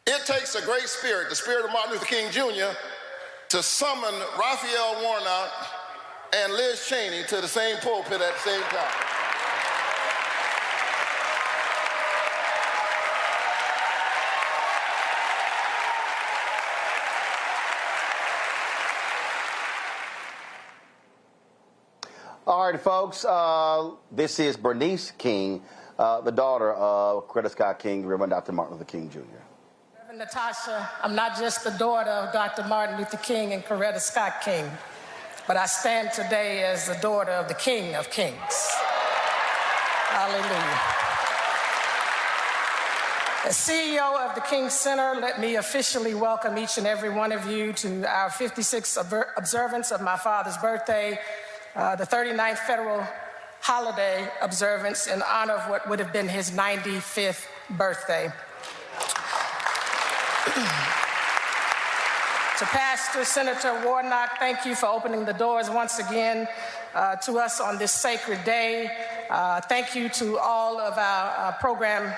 It takes a great spirit, the spirit of Martin Luther King Jr., to summon Raphael Warnock and Liz Cheney to the same pulpit at the same time. All right, folks, this is Bernice King the daughter of Coretta Scott King, Reverend Dr. Martin Luther King Jr. Reverend Natasha, I'm not just the daughter of Dr. Martin Luther King and Coretta Scott King, but I stand today as the daughter of the King of Kings. Hallelujah. As CEO of the King Center, let me officially welcome each and every one of you to our 56th observance of my father's birthday, the 39th federal holiday observance in honor of what would have been his 95th birthday. To Pastor Senator Warnock, thank you for opening the doors once again to us on this sacred day. Thank you to all of our program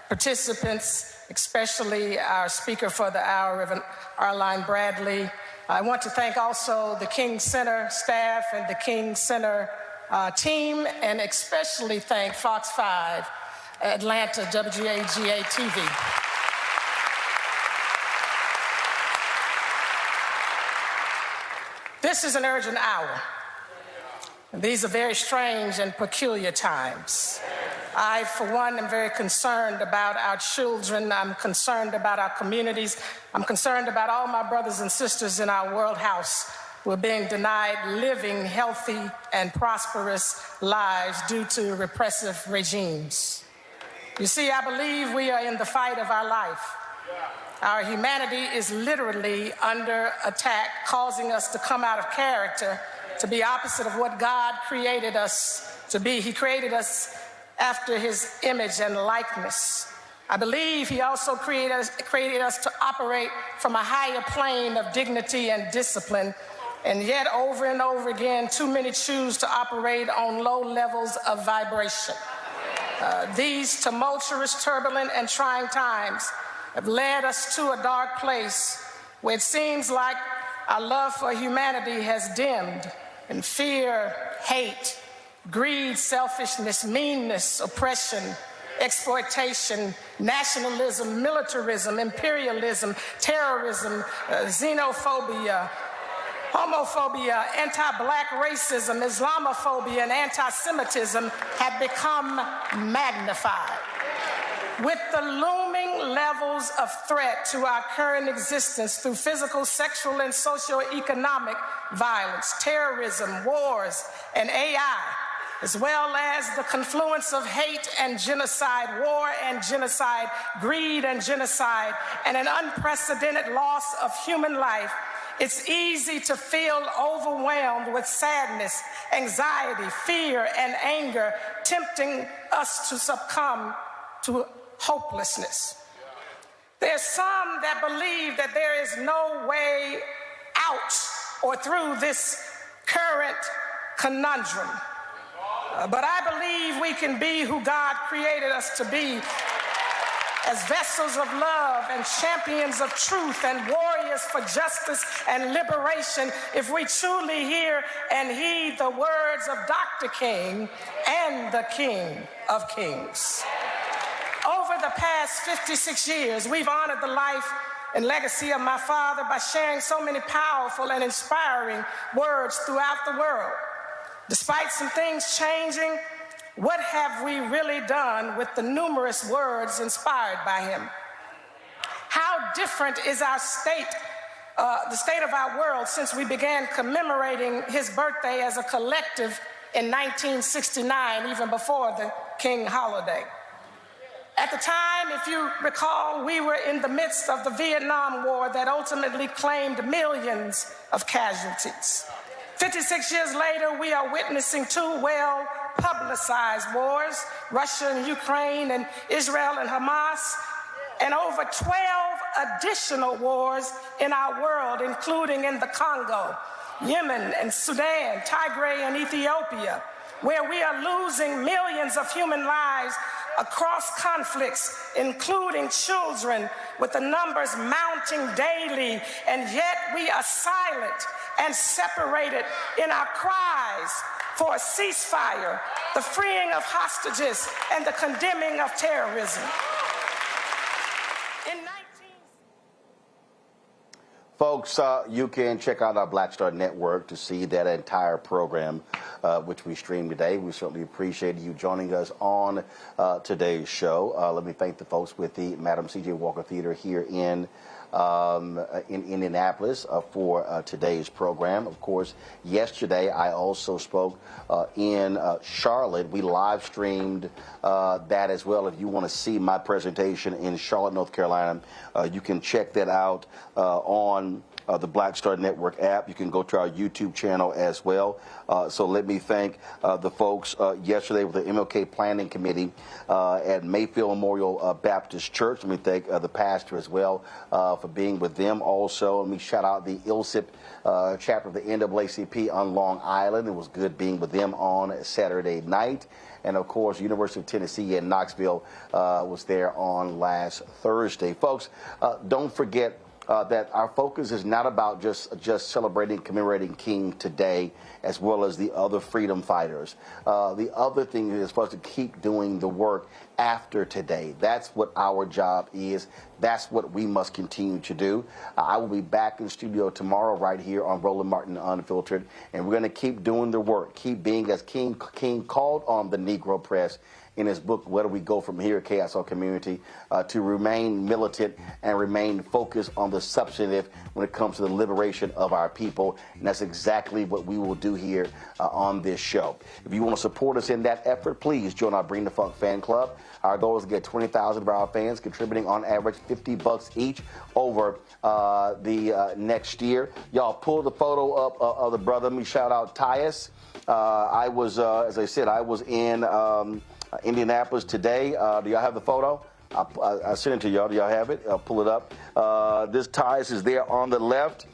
participants, especially our speaker for the hour, Reverend Arline Bradley. I want to thank also the King Center staff and the King Center team, and especially thank Fox 5 Atlanta WGAGA TV. This is an urgent hour. These are very strange and peculiar times. I, for one, am very concerned about our children. I'm concerned about our communities. I'm concerned about all my brothers and sisters in our world house who are being denied living healthy and prosperous lives due to repressive regimes. You see, I believe we are in the fight of our life. Our humanity is literally under attack, causing us to come out of character, to be opposite of what God created us to be. He created us after his image and likeness. I believe he also created us to operate from a higher plane of dignity and discipline, and yet over and over again, too many choose to operate on low levels of vibration. These tumultuous, turbulent, and trying times have led us to a dark place where it seems like our love for humanity has dimmed, and fear, hate, greed, selfishness, meanness, oppression, exploitation, nationalism, militarism, imperialism, terrorism, xenophobia, homophobia, anti-black racism, Islamophobia, and anti-Semitism have become magnified. With the looming levels of threat to our current existence through physical, sexual, and socioeconomic violence, terrorism, wars, and AI, as well as the confluence of hate and genocide, war and genocide, greed and genocide, and an unprecedented loss of human life, it's easy to feel overwhelmed with sadness, anxiety, fear, and anger, tempting us to succumb to hopelessness. There's some that believe that there is no way out or through this current conundrum. But I believe we can be who God created us to be, as vessels of love and champions of truth and warriors for justice and liberation, if we truly hear and heed the words of Dr. King and the King of Kings. Over the past 56 years, we've honored the life and legacy of my father by sharing so many powerful and inspiring words throughout the world. Despite some things changing, what have we really done with the numerous words inspired by him? How different is our state, the state of our world, since we began commemorating his birthday as a collective in 1969, even before the King holiday? At the time, if you recall, we were in the midst of the Vietnam War that ultimately claimed millions of casualties. 56 years later, we are witnessing two well-publicized wars, Russia and Ukraine, and Israel and Hamas, and over 12 additional wars in our world, including in the Congo, Yemen and Sudan, Tigray and Ethiopia, where we are losing millions of human lives across conflicts, including children, with the numbers mounting daily, and yet we are silent and separated in our cries for a ceasefire, the freeing of hostages, and the condemning of terrorism. Folks, folks, you can check out our Black Star Network to see that entire program, which we streamed today. We certainly appreciate you joining us on today's show. Let me thank the folks with the Madam C.J. Walker Theater here in Indianapolis for today's program. Of course, yesterday I also spoke in Charlotte. We live streamed that as well. If you want to see my presentation in Charlotte, North Carolina, you can check that out on the Black Star Network app. You can go to our YouTube channel as well. So let me thank the folks yesterday with the MLK Planning Committee at Mayfield Memorial Baptist Church. Let me thank the pastor as well for being with them. Also, let me shout out the ILSIP chapter of the NAACP on Long Island. It was good being with them on Saturday night. And, of course, University of Tennessee in Knoxville was there on last Thursday. Folks, don't forget that our focus is not about just celebrating, commemorating King today, as well as the other freedom fighters. The other thing is for us to keep doing the work after today. That's what our job is. That's what we must continue to do. I will be back in studio tomorrow right here on Roland Martin Unfiltered, and we're going to keep doing the work, keep being as King called on the Negro press in his book, Where Do We Go From Here, KSL Community, to remain militant and remain focused on the substantive when it comes to the liberation of our people. And that's exactly what we will do here on this show. If you want to support us in that effort, please join our Bring the Funk fan club. Our goal is to get 20,000 of our fans contributing on average $50 each over the next year. Y'all pull the photo up of the brother. Let me shout out Tyus. I was, as I said, I was in Indianapolis today. Do y'all have the photo? I sent it to y'all. Do y'all have it? I'll pull it up. This Tyus is there on the left.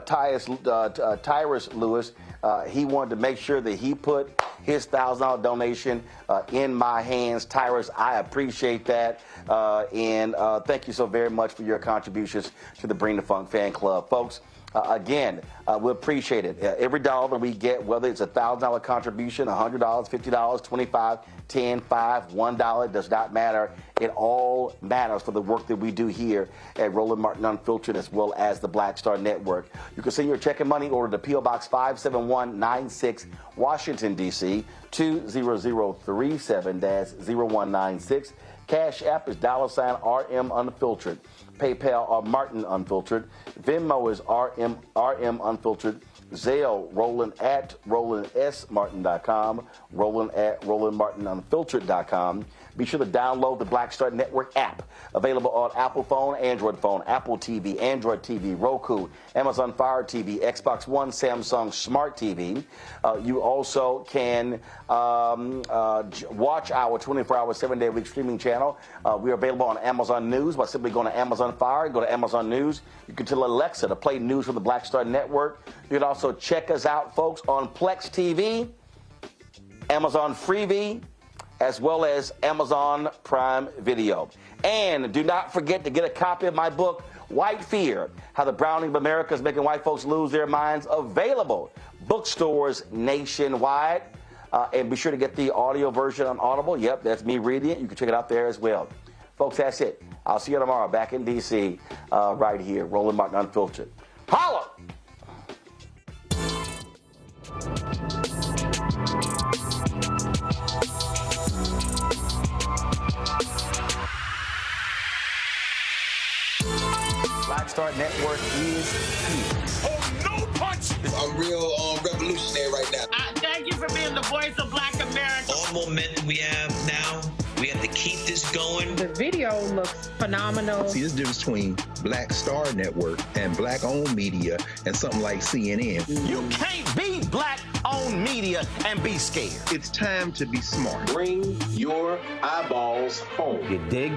Tyrus Lewis, he wanted to make sure that he put his $1,000 donation in my hands. Tyrus, I appreciate that. And thank you so very much for your contributions to the Bring the Funk fan club. Folks, again, we appreciate it. Every dollar we get, whether it's a $1,000 contribution, $100, $50, $25, $10, $5, $1, does not matter. It all matters for the work that we do here at Roland Martin Unfiltered, as well as the Black Star Network. You can send your check and money order to P.O. Box 57196, Washington, D.C., 20037-0196. Cash App is $RM Unfiltered. PayPal are Martin Unfiltered. Venmo is RM Unfiltered. Zelle, Roland at RolandSMartin.com. Roland at RolandMartinUnfiltered.com. Be sure to download the Black Star Network app, available on Apple phone, Android phone, Apple TV, Android TV, Roku, Amazon Fire TV, Xbox One, Samsung Smart TV. You also can watch our 24-hour, 7-day-a-week streaming channel. We are available on Amazon News by simply going to Amazon Fire and go to Amazon News. You can tell Alexa to play news from the Black Star Network. You can also check us out, folks, on Plex TV, Amazon Freevee, as well as Amazon Prime Video. And do not forget to get a copy of my book, White Fear, How the Browning of America is Making White Folks Lose Their Minds, available bookstores nationwide. And be sure to get the audio version on Audible. Yep, that's me reading it. You can check it out there as well. Folks, that's it. I'll see you tomorrow back in D.C. Right here, Roland Martin Unfiltered. Holla! Black Star Network is here. Oh, no punch! I'm real revolutionary right now. Thank you for being the voice of Black America. All momentum we have now, we have to keep this going. The video looks phenomenal. See, there's a difference between Black Star Network and black-owned media and something like CNN. You can't be black-owned media and be scared. It's time to be smart. Bring your eyeballs home. You dig?